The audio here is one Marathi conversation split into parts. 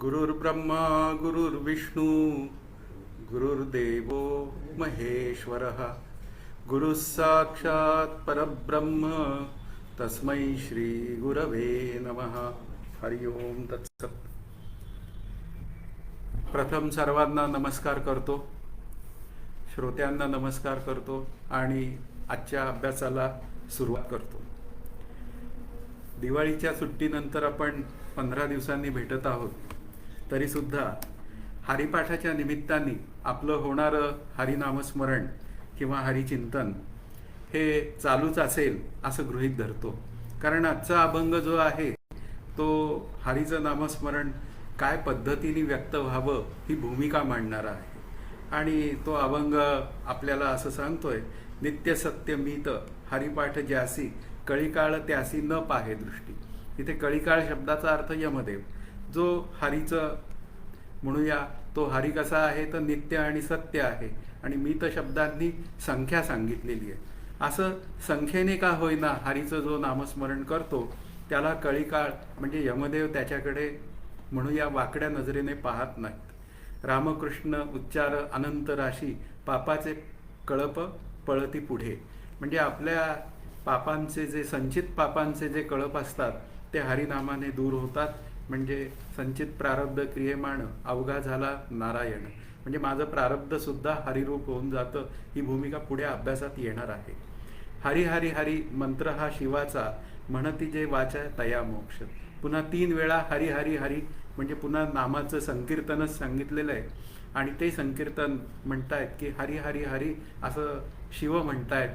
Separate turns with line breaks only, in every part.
गुरुर्ब्रह्मा गुरुर्विष्णू गुरुर्देवो महेश्वरः गुरुः साक्षात् परब्रह्म तस्मै श्री गुरवे नमः. हरि ओम तत्सत. प्रथम सर्वांना नमस्कार करतो, श्रोत्यांना नमस्कार करतो आणि आजच्या अभ्यासाला सुरुवात करतो. दिवाळीच्या सुट्टीनंतर आपण 15 दिवसांनी भेटत आहोत. तरीसुद्धा हरिपाठाच्या निमित्ताने आपलं होणारं हरिनामस्मरण किंवा हरिचिंतन हे चालूच असेल असं गृहीत धरतो. कारण आजचा अभंग जो आहे तो हरीचं नामस्मरण काय पद्धतीने व्यक्त व्हावं ही भूमिका मांडणारा आहे. आणि तो अभंग आपल्याला असं सांगतोय, नित्य सत्य मीत हरिपाठ ज्यासी कळीकाळ त्यासी न पाहे दृष्टी. इथे कळीकाळ शब्दाचा अर्थ यमदेव. जो हरीचं म्हणूया तो हरी कसा आहे तर नित्य आणि सत्य आहे. आणि मीत शब्दांनी संख्या सांगितलेली आहे. असं संख्येने का होईना हरीचं जो नामस्मरण करतो त्याला कळीकाळ म्हणजे यमदेव त्याच्याकडे म्हणूया वाकड्या नजरेने पाहत नाहीत. रामकृष्ण उच्चार अनंत राशी पापाचे कळप पळती पुढे. म्हणजे आपल्या पापांचे जे संचित पापांचे जे कळप असतात ते हरिनामाने दूर होतात. म्हणजे संचित प्रारब्ध क्रियमाण अवघा झाला नारायण. म्हणजे माझं प्रारब्ध सुद्धा हरिरूप होऊन जातं. ही भूमिका पुढे अभ्यासात येणार आहे. हरी हरी हरी मंत्र हा शिवाचा म्हणती जे वाचा तया मोक्ष. पुन्हा 3 वेळा हरी हरी हरी म्हणजे पुन्हा नामाचं संकीर्तनच सांगितलेलं आहे. आणि ते संकीर्तन म्हणतायत की हरी हरी हरी असं शिव म्हणतायत.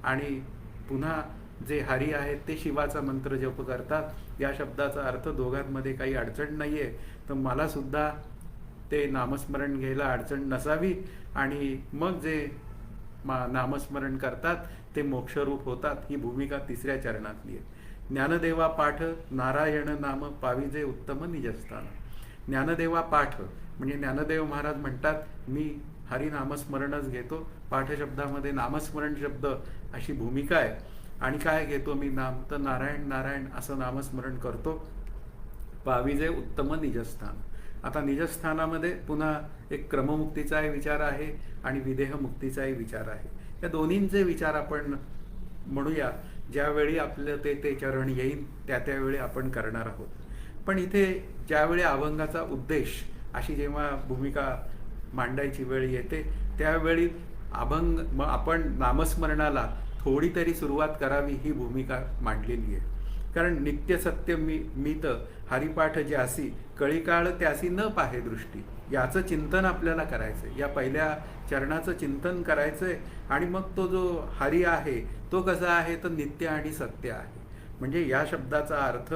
आणि पुन्हा जे हरी आहेत ते शिवाचा मंत्र जप करतात. या शब्दाचा अर्थ दोघांमध्ये काही अडचण नाही आहे, तर मला सुद्धा ते नामस्मरण घ्यायला अडचण नसावी. आणि मग जे नामस्मरण करतात ते मोक्षरूप होतात. ही भूमिका 3ऱ्या चरणातली आहे. ज्ञानदेवा पाठ नारायण नाम पाविजे उत्तम निजस्थान. ज्ञानदेवा पाठ म्हणजे ज्ञानदेव महाराज म्हणतात मी हरिनामस्मरणच घेतो. पाठ शब्दामध्ये नामस्मरण शब्द अशी भूमिका आहे. आणि काय घेतो मी नाम तर नारायण नारायण असं नामस्मरण करतो. पाविजे उत्तम निजस्थान. आता निजस्थानामध्ये पुन्हा एक क्रममुक्तीचाही विचार आहे आणि विदेहमुक्तीचाही विचार आहे. या दोन्हींचे विचार आपण म्हणूया ज्यावेळी आपलं ते चरण येईल त्यावेळी आपण करणार आहोत. पण इथे ज्यावेळी अभंगाचा उद्देश अशी जेव्हा भूमिका मांडायची वेळ येते त्यावेळी अभंग आपण नामस्मरणाला थोडी तरी सुरुवात करावी ही भूमिका मांडलेली आहे. कारण नित्य सत्य मीत हरिपाठ ज्यासी कळीकाळ त्यासी न पाहे दृष्टी. याचं चिंतन आपल्याला करायचंय. या पहिल्या चरणाचं चिंतन करायचंय. आणि मग तो जो हरी आहे तो कसा आहे तर नित्य आणि सत्य आहे. म्हणजे या शब्दाचा अर्थ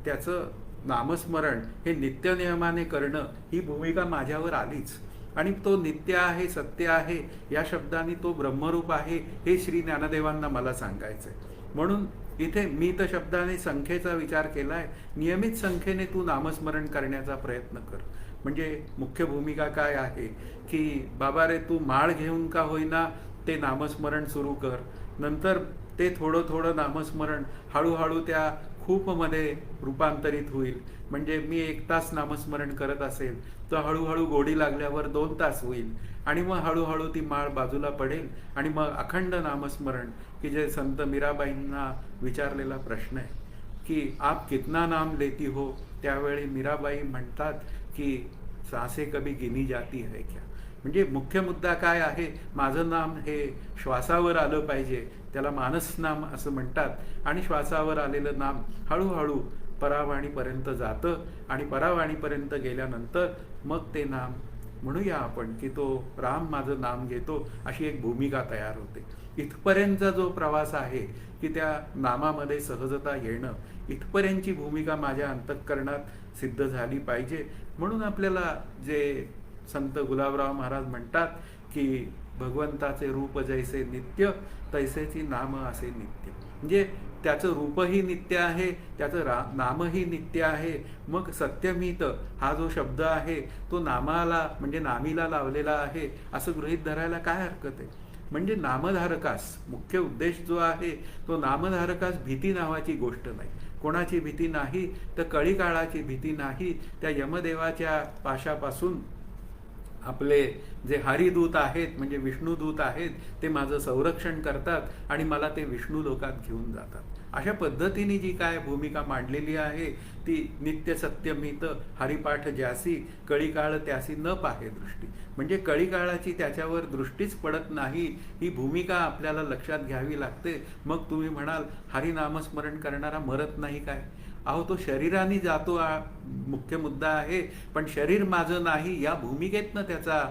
त्याचं नामस्मरण हे नित्यनियमाने करणं ही भूमिका माझ्यावर आलीच. आणि तो नित्य आहे सत्य आहे या शब्दाने तो ब्रह्मरूप आहे हे श्री ज्ञानदेवांना मला सांगायचंय. म्हणून इथे मीत शब्दाने संख्येचा विचार केलाय. नियमित संख्येने तू नामस्मरण करण्याचा प्रयत्न कर. म्हणजे मुख्य भूमिका काय आहे की बाबा रे तू माळ घेऊन का होईना ते नामस्मरण सुरू कर. नंतर ते थोडं थोडं नामस्मरण हळूहळू त्या खूपमध्ये रूपांतरित होईल. म्हणजे मी 1 तास नामस्मरण करत असेल तर हळूहळू गोडी लागल्यावर 2 तास होईल. आणि मग हळूहळू ती माळ बाजूला पडेल. आणि मग अखंड नामस्मरण की जे संत मीराबाईंना विचारलेला प्रश्न आहे की आप कितना नाम लेती हो. त्यावेळी मीराबाई म्हणतात की सांसे कभी गिनी जाती है क्या. म्हणजे मुख्य मुद्दा काय आहे माझं नाम हे श्वासावर आलं पाहिजे. त्याला मानसनाम असं म्हणतात. आणि श्वासावर आलेलं नाम हळूहळू परावाणीपर्यंत जातं. आणि परावाणीपर्यंत गेल्यानंतर मग ते नाम म्हणूया आपण की तो राम माझं नाम घेतो अशी एक भूमिका तयार होते. इथपर्यंतचा जो प्रवास आहे की त्या नामामध्ये सहजता येणं इथपर्यंतची भूमिका माझ्या अंतःकरणात सिद्ध झाली पाहिजे. म्हणून आपल्याला जे संत गुलाबराव महाराज म्हणतात की भगवंताचे रूप जैसे नित्य तैसेची नाम असे नित्य. म्हणजे त्याचं रूपही नित्य आहे, त्याचं नामही नित्य आहे. मग सत्यमीत हा जो शब्द आहे तो नामाला म्हणजे नामीला लावलेला आहे असं गृहीत धरायला काय हरकत आहे. म्हणजे नामधारकास मुख्य उद्देश जो आहे तो नामधारकास भीती नावाची गोष्ट नाही. कोणाची भीती नाही तर कळीकाळाची भीती नाही. त्या यमदेवाच्या पाशापासून आपले जे हरिदूत आहेत म्हणजे विष्णुदूत आहेत ते माझं संरक्षण करतात आणि मला ते विष्णू लोकात घेऊन जातात. अशा पद्धतीने जी काय भूमिका मांडलेली आहे ती नित्य सत्यमित हरिपाठ ज्यासी कळीकाळ त्यासी न पाहे दृष्टी. म्हणजे कळीकाळाची त्याच्यावर दृष्टीच पडत नाही ही भूमिका आपल्याला लक्षात घ्यावी लागते. मग तुम्ही म्हणाल हरिनामस्मरण करणारा मरत नाही काय? अहो तो शरीराने जातो मुख्य मुद्दा आहे, पण शरीर माझं नाही या भूमिकेतनं त्याचा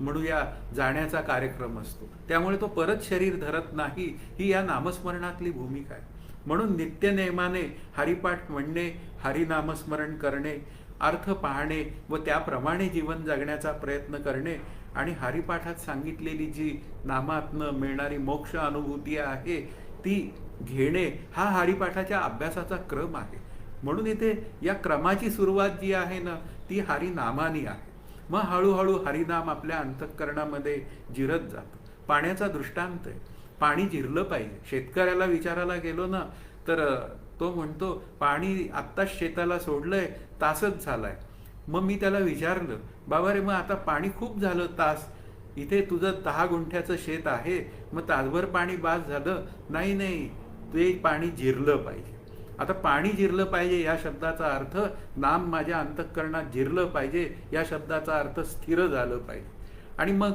म्हणूया जाण्याचा कार्यक्रम असतो. त्यामुळे तो परत शरीर धरत नाही ही या नामस्मरणातली भूमिका आहे. म्हणून नित्यनेमाने हरिपाठ म्हणणे, हरिनामस्मरण करणे, अर्थ पाहणे व त्याप्रमाणे जीवन जगण्याचा प्रयत्न करणे आणि हरिपाठात सांगितलेली जी नामातनं मिळणारी मोक्ष अनुभूती आहे ती घेणे हा हरिपाठाच्या अभ्यासाचा क्रम आहे. म्हणून इथे या क्रमाची सुरुवात जी आहे ना ती हरिनामानी आहे. मग हळूहळू हरिनाम आपल्या अंतःकरणामध्ये जिरत जातं. पाण्याचा दृष्टांत आहे. पाणी जिरलं पाहिजे. शेतकऱ्याला विचारायला गेलो ना तर तो म्हणतो पाणी आत्ताच शेताला सोडलंय, तासच झालाय. मग मी त्याला विचारलं, बाबा रे मग आता पाणी खूप झालं तास, इथे तुझं 10 गुंठ्याचं शेत आहे, मग तासभर पाणी बास झालं? नाही नाही, ते पाणी जिरलं पाहिजे. आता पाणी जिरलं पाहिजे या शब्दाचा अर्थ नाम माझ्या अंतःकरणात जिरलं पाहिजे या शब्दाचा अर्थ स्थिर झालं पाहिजे. आणि मग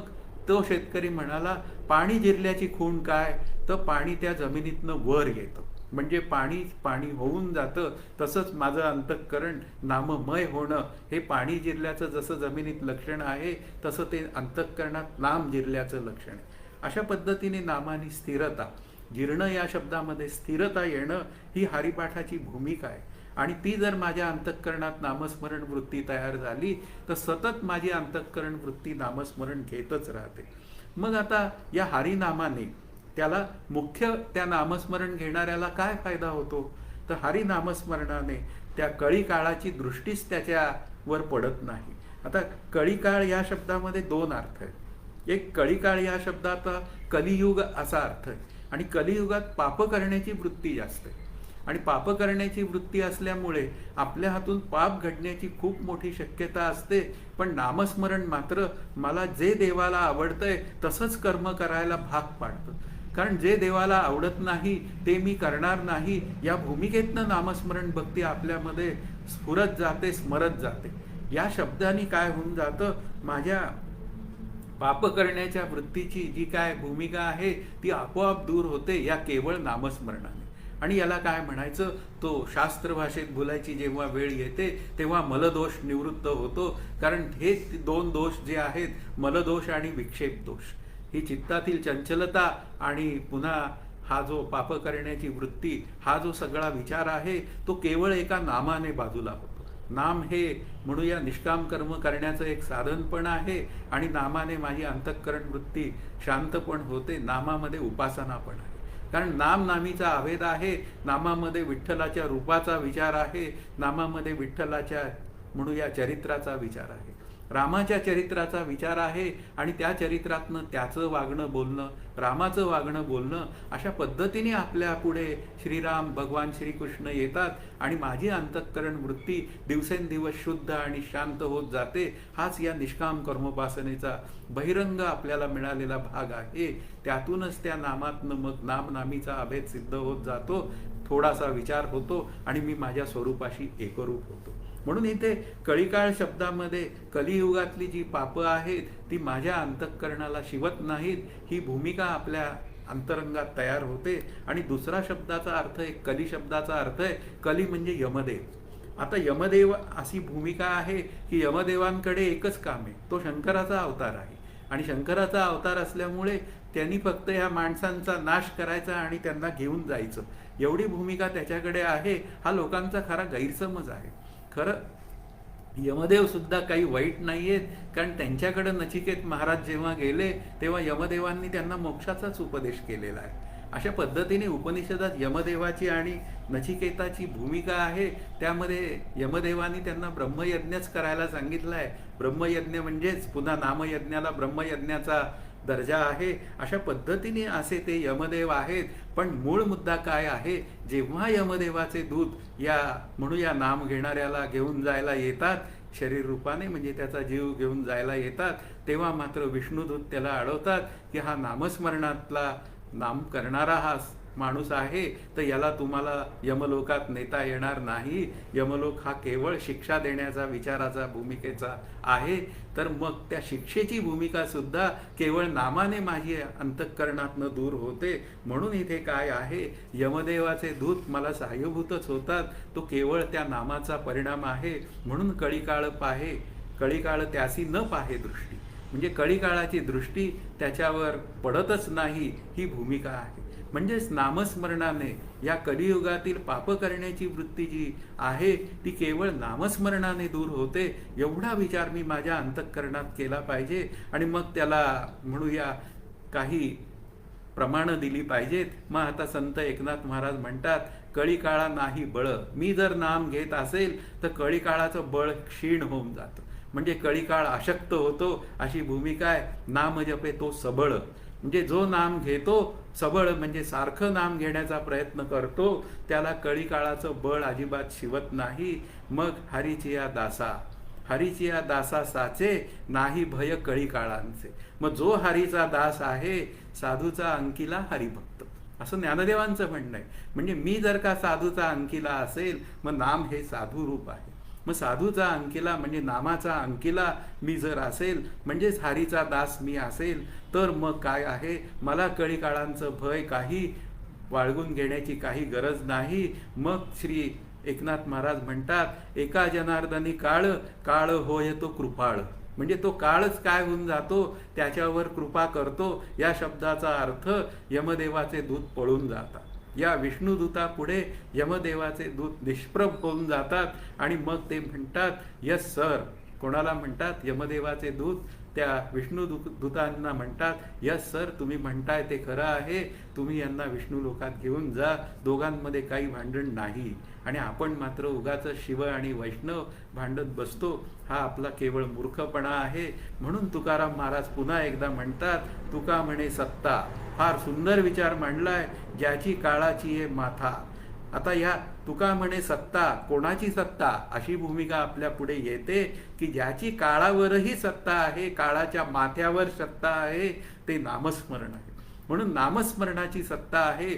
तो शेतकरी म्हणाला पाणी जिरल्याची खूण काय? तर पाणी त्या जमिनीतनं वर येतं. म्हणजे पाणी पाणी होऊन जातं. तसंच माझं अंतःकरण नाममय होणं हे पाणी जिरल्याचं जसं जमिनीत लक्षण आहे तसं ते अंतःकरणात नाम जिरल्याचं लक्षण आहे. अशा पद्धतीने नामानी स्थिरता, जिरणं या शब्दामध्ये स्थिरता येणं ही हरिपाठाची भूमिका आहे. आणि ती जर माझ्या अंतःकरणात नामस्मरण वृत्ती तयार झाली तर सतत माझी अंतःकरण वृत्ती नामस्मरण घेतच राहते. मग आता या हरिनामाने त्याला मुख्य त्या नामस्मरण घेणाऱ्याला काय फायदा होतो? तर हरिनामस्मरणाने त्या कळी काळाची दृष्टीच त्याच्यावर पडत नाही. आता कळीकाळ या शब्दामध्ये 2 अर्थ आहेत. एक कळीकाळ या शब्दाचा कलियुग असा अर्थ आहे आणि कलियुगात पाप करण्याची वृत्ती जास्त आहे. आणि पाप करण्याची वृत्ती असल्यामुळे आपल्या हातून पाप घडण्याची खूप मोठी शक्यता असते. पण नामस्मरण मात्र मला जे देवाला आवडतंय तसंच कर्म करायला भाग पाडतं. कारण जे देवाला आवडत नाही ते मी करणार नाही या भूमिकेतनं नामस्मरण भक्ती आपल्यामध्ये स्फुरत जाते, स्मरत जाते. या शब्दाने काय होऊन जातं, माझ्या पाप करण्याच्या वृत्तीची जी काय भूमिका आहे ती आपोआप दूर होते या केवळ नामस्मरणाने. आणि याला काय म्हणायचं, तो शास्त्र भाषेत बोलायची जेव्हा वेळ येते तेव्हा मलदोष निवृत्त होतो. कारण हे 2 दोष जे आहेत, मलदोष आणि विक्षेप दोष, ही चित्तातील चंचलता आणि पुन्हा हा जो पाप करण्याची वृत्ती, हा जो सगळा विचार आहे तो केवळ एका नामाने बाजूला होतो. नाम हे म्हणूया निष्काम कर्म करण्याचं एक साधन पण आहे आणि नामाने माझी अंतःकरण वृत्ती शांत पण होते. नामामध्ये उपासना पण आहे. कारण नाम नामीचा अभेद आहे. नामामध्ये विठ्ठलाच्या रूपाचा विचार आहे. नामामध्ये विठ्ठलाच्या म्हणूया चरित्राचा विचार आहे. रामाच्या चरित्राचा विचार आहे आणि त्या चरित्रातनं त्याचं वागणं बोलणं, रामाचं वागणं बोलणं, अशा पद्धतीने आपल्या पुढे श्रीराम भगवान श्रीकृष्ण येतात आणि माझी अंतःकरण वृत्ती दिवसेंदिवस शुद्ध आणि शांत होत जाते. हाच या निष्काम कर्मोपासनेचा बहिरंग आपल्याला मिळालेला भाग आहे. त्यातूनच त्या नामातनं मग नामनामीचा अभेद सिद्ध होत जातो. थोडासा विचार होतो आणि मी माझ्या स्वरूपाशी एकरूप होतो. म्हणून इथे कळीकाळ शब्दामध्ये कलियुगातली जी पापं आहेत ती माझ्या अंतःकरणाला शिवत नाहीत ही भूमिका आपल्या अंतरंगात तयार होते. आणि दुसरा शब्दाचा अर्थ आहे, कली शब्दाचा अर्थ आहे, कली म्हणजे यमदेव. आता यमदेव अशी भूमिका आहे की यमदेवांकडे एकच काम आहे, तो शंकराचा अवतार आहे. आणि शंकराचा अवतार असल्यामुळे त्यांनी फक्त या माणसांचा नाश करायचा आणि त्यांना घेऊन जायचं एवढी भूमिका त्याच्याकडे आहे. हा लोकांचा खरा गैरसमज आहे. खरं यमदेव सुद्धा काही वाईट नाहीयेत. कारण त्यांच्याकडे नचिकेत महाराज जेव्हा गेले तेव्हा यमदेवांनी त्यांना मोक्षाचाच उपदेश केलेला आहे. अशा पद्धतीने उपनिषदात यमदेवाची आणि नचिकेताची भूमिका आहे. त्यामध्ये यमदेवानी त्यांना ब्रह्मयज्ञच करायला सांगितलं आहे. ब्रह्मयज्ञ म्हणजेच पुन्हा नामयज्ञाला ब्रह्मयज्ञाचा दर्जा आहे. अशा पद्धतीने असे ते यमदेव आहेत. पण मूळ मुद्दा काय आहे, जेव्हा यमदेवाचे दूत या म्हणूया नाम घेणाऱ्याला घेऊन जायला येतात शरीर रूपाने, म्हणजे त्याचा जीव घेऊन जायला येतात, तेव्हा मात्र विष्णुदूत त्याला अडवतात की हा नामस्मरणातला नाम करणारा हा माणूस आहे, तर याला तुम्हाला यमलोकात नेता येणार नाही. यमलोक हा केवळ शिक्षा देण्याचा विचाराचा भूमिकेचा आहे. तर मग त्या शिक्षेची भूमिका सुद्धा केवळ नामाने माझी अंतःकरणातनं दूर होते. म्हणून इथे काय आहे, यमदेवाचे दूत मला सहाय्यभूतच होतात, तो केवळ त्या नामाचा परिणाम आहे. म्हणून कळीकाळ पाहे, कळीकाळ त्यासी न पाहे दृष्टी, म्हणजे कळीकाळाची दृष्टी त्याच्यावर पडतच नाही, ही भूमिका आहे. म्हणजेच नामस्मरणाने या कलियुगातील पाप करण्याची वृत्ती जी आहे ती केवळ नामस्मरणाने दूर होते. एवढा विचार मी माझ्या अंतःकरणात केला पाहिजे आणि मग त्याला म्हणूया काही प्रमाणं दिली पाहिजेत. मग आता संत एकनाथ महाराज म्हणतात, कळीकाळा नाही बळ. मी जर नाम घेत असेल तर कळीकाळाचं बळ क्षीण होऊन जातं, म्हणजे कळीकाळ अशक्त होतो, अशी भूमिका आहे. नाम जपे तो सबळ, म्हणजे जो नाम घेतो सबळ, म्हणजे सारखं नाम घेण्याचा प्रयत्न करतो, त्याला कळीकाळाचं बळ अजिबात शिवत नाही. मग हरीची या दासा, हरीची या दासा साचे, नाही भय कळीकाळांचे. मग जो हरीचा दास आहे, साधूचा अंकिला हरिभक्त, असं ज्ञानदेवांचं म्हणणं आहे. म्हणजे मी जर का साधूचा अंकिला असेल, मग नाम हे साधू रूप आहे. मग साधूचा अंकिला म्हणजे नामाचा अंकिला मी जर असेल, म्हणजेच हरीचा दास मी असेल, तर मग काय आहे, मला कळीकाळांचं भय काही बाळगून घेण्याची काही गरज नाही. मग श्री एकनाथ महाराज म्हणतात, एका जनार्दनी काळ, काळ होय तो कृपाळ, म्हणजे तो काळच काय होऊन जातो, त्याच्यावर कृपा करतो. या शब्दाचा अर्थ यमदेवाचे दूत पळून जातात. या विष्णुदूतापुढे यमदेवाचे दूत निष्प्रभ होऊन जातात आणि मग ते म्हणतात, यस सर. कोणाला म्हणतात? यमदेवाचे दूत त्या विष्णुदूतांना म्हणतात, यस सर, तुम्ही म्हणताय ते खरं आहे, तुम्ही यांना विष्णू लोकात घेऊन जा, दोघांमध्ये काही भांडण नाही. आणि आपण मात्र उगाच शिव आणि वैष्णव भांडत बसतो, हा आपला केवळ मूर्खपणा आहे. म्हणून तुकाराम महाराज पुन्हा एकदा म्हणतात, तुका म्हणे सत्ता. फार सुंदर विचार मांडलाय, ज्याची काळाची आहे माथा. आता या तुका म्हणे सत्ता, कोणाची सत्ता, अशी भूमिका आपल्या पुढे येते की ज्याची काळावरही सत्ता आहे, काळाच्या माथ्यावर सत्ता आहे, ते नामस्मरण आहे. म्हणून नामस्मरणाची सत्ता आहे.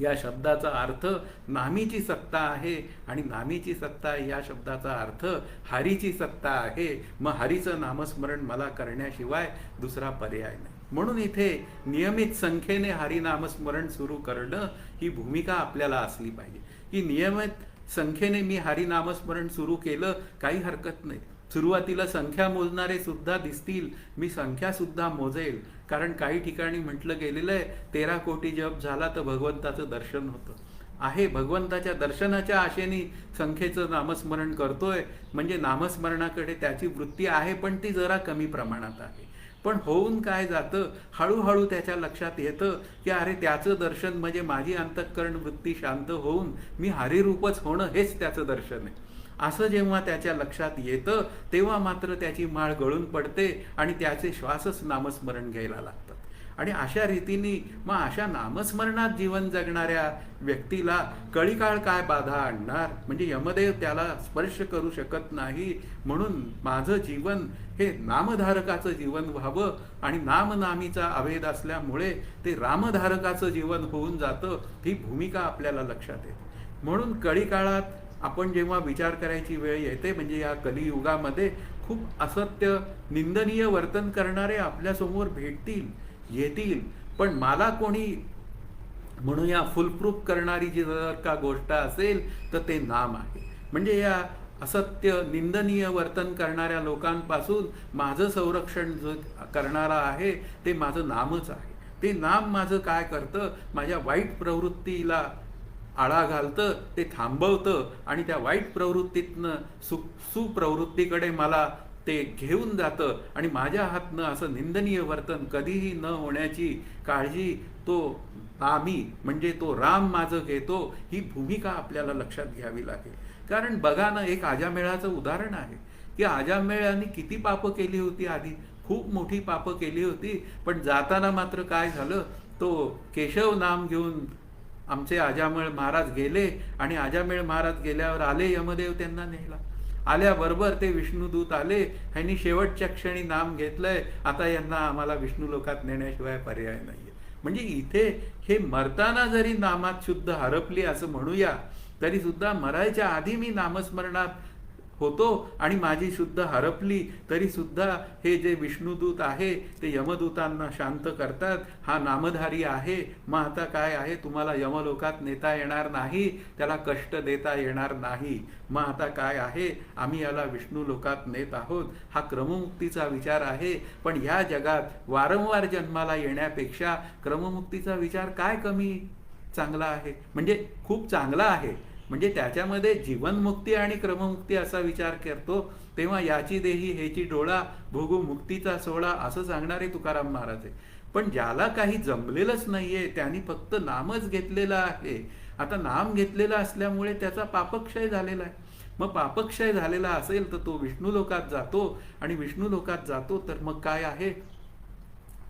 या शब्दाचा अर्थ नामीची सत्ता आहे, आणि नामीची सत्ता या शब्दाचा अर्थ हरीची सत्ता आहे. मग हरीचं नामस्मरण मला करण्याशिवाय दुसरा पर्याय नाही. म्हणून इथे नियमित संख्येने हरिनामस्मरण सुरू करणं ही भूमिका आपल्याला असली पाहिजे. की नियमित संख्येने मी हरिनामस्मरण सुरू केलं, काही हरकत नाही. सुरुवातीला संख्या मोजणारे सुद्धा दिसतील, मी संख्या सुद्धा मोजेल. कारण काही ठिकाणी म्हटलं गेलेलं आहे, 13 कोटी जप झाला तर भगवंताचं दर्शन होतं आहे. भगवंताच्या दर्शनाच्या आशेने संख्येचं नामस्मरण करतोय, म्हणजे नामस्मरणाकडे त्याची वृत्ती आहे, पण ती जरा कमी प्रमाणात आहे. पण होऊन काय जातं, हळूहळू त्याच्या लक्षात येतं की अरे त्याचं दर्शन म्हणजे माझी अंतःकरण वृत्ती शांत होऊन मी हरिरूपच होणं हेच त्याचं दर्शन आहे. असं जेव्हा त्याच्या लक्षात येतं, तेव्हा मात्र त्याची माळ गळून पडते आणि त्याचे श्वासच नामस्मरण घ्यायला लागतात. आणि अशा रीतीने मग अशा नामस्मरणात जीवन जगणाऱ्या व्यक्तीला कळीकाळ काय बाधा आणणार, म्हणजे यमदेव त्याला स्पर्श करू शकत नाही. म्हणून माझं जीवन हे नामधारकाचं जीवन व्हावं, आणि नामनामीचा अभेद असल्यामुळे ते रामधारकाचं जीवन होऊन जातं, ही भूमिका आपल्याला लक्षात येते. म्हणून कळीकाळात आपण जेव्हा विचार करायची वेळ येते, म्हणजे या कलियुगामध्ये खूप असत्य निंदनीय वर्तन करणारे आपल्यासमोर भेटतील, येतील. पण मला कोणी म्हणूया फुलप्रूफ करणारी जी जर का गोष्ट असेल तर ते नाम आहे. म्हणजे या असत्य निंदनीय वर्तन करणाऱ्या लोकांपासून माझं संरक्षण जो करणारा आहे ते माझं नामच आहे. ते नाम माझं काय करतं, माझ्या वाईट प्रवृत्तीला आळा घालतं, ते थांबवतं, आणि त्या वाईट प्रवृत्तीतनं सुप्रवृत्तीकडे मला ते घेऊन जातं. आणि माझ्या हातनं असं निंदनीय वर्तन कधीही न होण्याची काळजी तो नामी म्हणजे तो राम माझं घेतो, ही भूमिका आपल्याला लक्षात घ्यावी लागेल. कारण बघा ना, एक अजामेळाचं उदाहरण आहे की अजामेळाने किती पापं केली होती आधी, खूप मोठी पापं केली होती, पण जाताना मात्र काय झालं, तो केशव नाम घेऊन आमचे अजामिळ महाराज गेले आणि अजामिळ महाराज गेल्यावर आले यमदेव त्यांना न्यायला. आल्याबरोबर ते विष्णुदूत आले, ह्यांनी शेवटच्या क्षणी नाम घेतलंय, आता यांना आम्हाला विष्णू लोकात नेण्याशिवाय पर्याय नाहीये. म्हणजे इथे हे मरताना जरी नामात शुद्ध हरपली असं म्हणूया, तरी सुद्धा मरायच्या आधी मी नामस्मरणात होतो आणि माझी शुद्ध हरपली तरी सुद्धा हे जे विष्णुदूत आहे ते यमदूतांना शांत करतात. हा नामधारी आहे, मग आता काय आहे, तुम्हाला यमलोकात नेता येणार नाही, त्याला कष्ट देता येणार नाही, मग आता काय आहे, आम्ही याला विष्णू लोकात नेत आहोत. हा क्रममुक्तीचा विचार आहे. पण ह्या जगात वारंवार जन्माला येण्यापेक्षा क्रममुक्तीचा विचार काय कमी चांगला आहे, म्हणजे खूप चांगला आहे. म्हणजे त्याच्यामध्ये जीवनमुक्ती आणि क्रममुक्ती असा विचार करतो तेव्हा याची देही हेची डोळा भोगू मुक्तीचा सोहळा असं सांगणारे तुकाराम महाराज आहे. पण ज्याला काही जमलेलंच नाहीये, त्यांनी फक्त नामच घेतलेलं आहे. आता नाम घेतलेलं असल्यामुळे त्याचा पापक्षय झालेला आहे. मग पापक्षय झालेला असेल तर तो विष्णू लोकात जातो आणि विष्णू लोकात जातो तर मग काय आहे,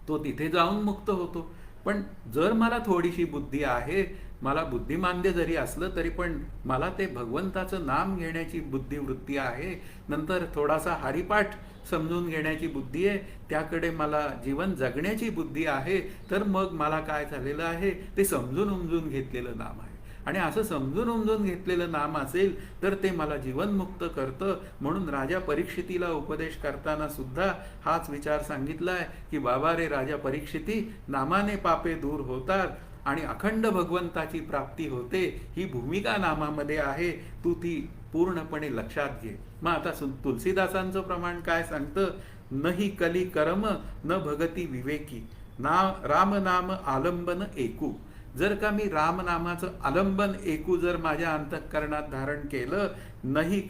तो तिथे जाऊन मुक्त होतो. पण जर मला थोडीशी बुद्धी आहे, मला बुद्धिमांद्य जरी असलं तरी पण मला ते भगवंताचं नाम घेण्याची बुद्धिवृत्ती आहे, नंतर थोडासा हरिपाठ समजून घेण्याची बुद्धी आहे, त्याकडे मला जीवन जगण्याची बुद्धी आहे, तर मग मला काय झालेलं आहे, ते समजून उमजून घेतलेलं नाम आहे. आणि असं समजून उमजून घेतलेलं नाम असेल तर ते मला जीवनमुक्त करतं. म्हणून राजा परीक्षितीला उपदेश करताना सुद्धा हाच विचार सांगितलाय की बाबा रे राजा परीक्षिती, नामाने पापे दूर होतात आणि अखंड भगवंताची प्राप्ती होते. ही भूमिका नामामध्ये आहे, तू ती पूर्णपणे लक्षात घे. मग आता तुलसीदासांचं प्रमाण काय सांगतं, नही कली कर्म न भगती विवेकी, राम नाम आलंबन एकू. जर का मी रामनामाचं आलंबन एकू जर माझ्या अंतःकरणात धारण केलं, नाही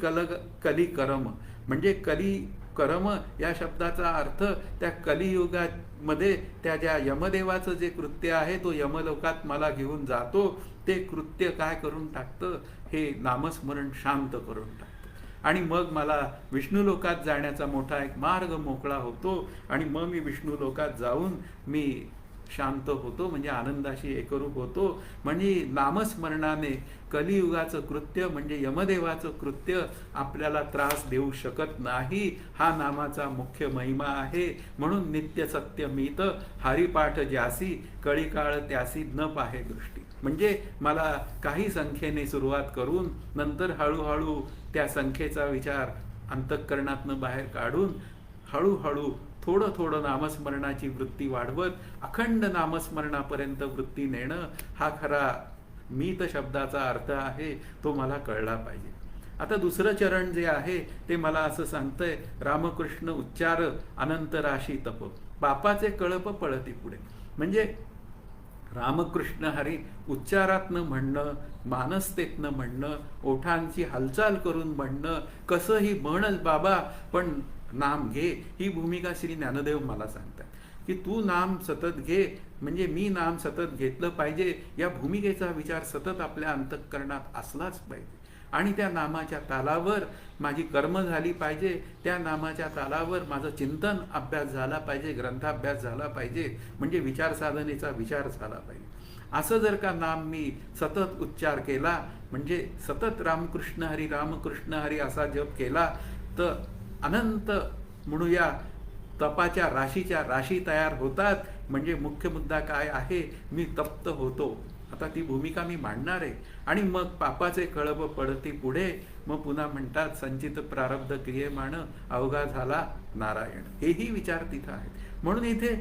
कली कर्म, म्हणजे कली कर्म या शब्दाचा अर्थ त्या कलियुगामध्ये त्या ज्या यमदेवाचं जे कृत्य आहे तो यमलोकात मला घेऊन जातो, ते कृत्य काय करून टाकतं, हे नामस्मरण शांत करून टाकतं. आणि मग मला विष्णू लोकात जाण्याचा मोठा एक मार्ग मोकळा होतो आणि मग मी विष्णू लोकात जाऊन मी शांत होतो, म्हणजे आनंदाशी एकरूप होतो. म्हणजे नामस्मरणाने कलियुगाचं कृत्य म्हणजे यमदेवाचं कृत्य आपल्याला त्रास देऊ शकत नाही. हा नामाचा मुख्य महिमा आहे. म्हणून नित्य सत्य मीत हरिपाठ ज्यासी, कळीकाळ त्यासी न पाहे दृष्टी. म्हणजे मला काही संख्येने सुरुवात करून नंतर हळूहळू त्या संख्येचा विचार अंतःकरणातनं बाहेर काढून हळूहळू थोडं थोडं नामस्मरणाची वृत्ती वाढवत अखंड नामस्मरणापर्यंत वृत्ती नेणं, हा खरा मीत शब्दाचा अर्थ आहे. तो मला कळला पाहिजे. आता दुसरं चरण जे आहे ते मला असं सांगतंय, रामकृष्ण उच्चार अनंत राशी तप, पापाचे कळप पळती पुढे. म्हणजे रामकृष्ण हरी उच्चारातनं म्हणणं, मानसतेतनं म्हणणं, ओठांची हालचाल करून म्हणणं, कसंही म्हणच बाबा पण नाम घे, ही भूमिका श्री ज्ञानदेव मला सांगतात की तू नाम सतत घे. म्हणजे मी नाम सतत घेतलं पाहिजे, या भूमिकेचा विचार सतत आपल्या अंतःकरणात असलाच पाहिजे. आणि त्या नामाच्या तालावर माझी कर्म झाली पाहिजे, त्या नामाच्या तालावर माझं चिंतन अभ्यास झाला पाहिजे, ग्रंथाभ्यास झाला पाहिजे, म्हणजे विचार साधनेचा विचार झाला पाहिजे. असं जर का नाम मी सतत उच्चार केला, म्हणजे सतत रामकृष्ण हरी असा जप केला, तर अनंत म्हणूया तपाच्या राशी तयार होतात. म्हणजे मुख्य मुद्दा काय आहे, मी तप्त होतो. आता ती भूमिका मी मांडणार आहे. आणि मग पापाचे कळप पडती पुढे. मग पुन्हा म्हणतात संचित प्रारब्ध क्रियेमाण अवघा झाला नारायण. हेही विचार तिथं आहेत. म्हणून इथे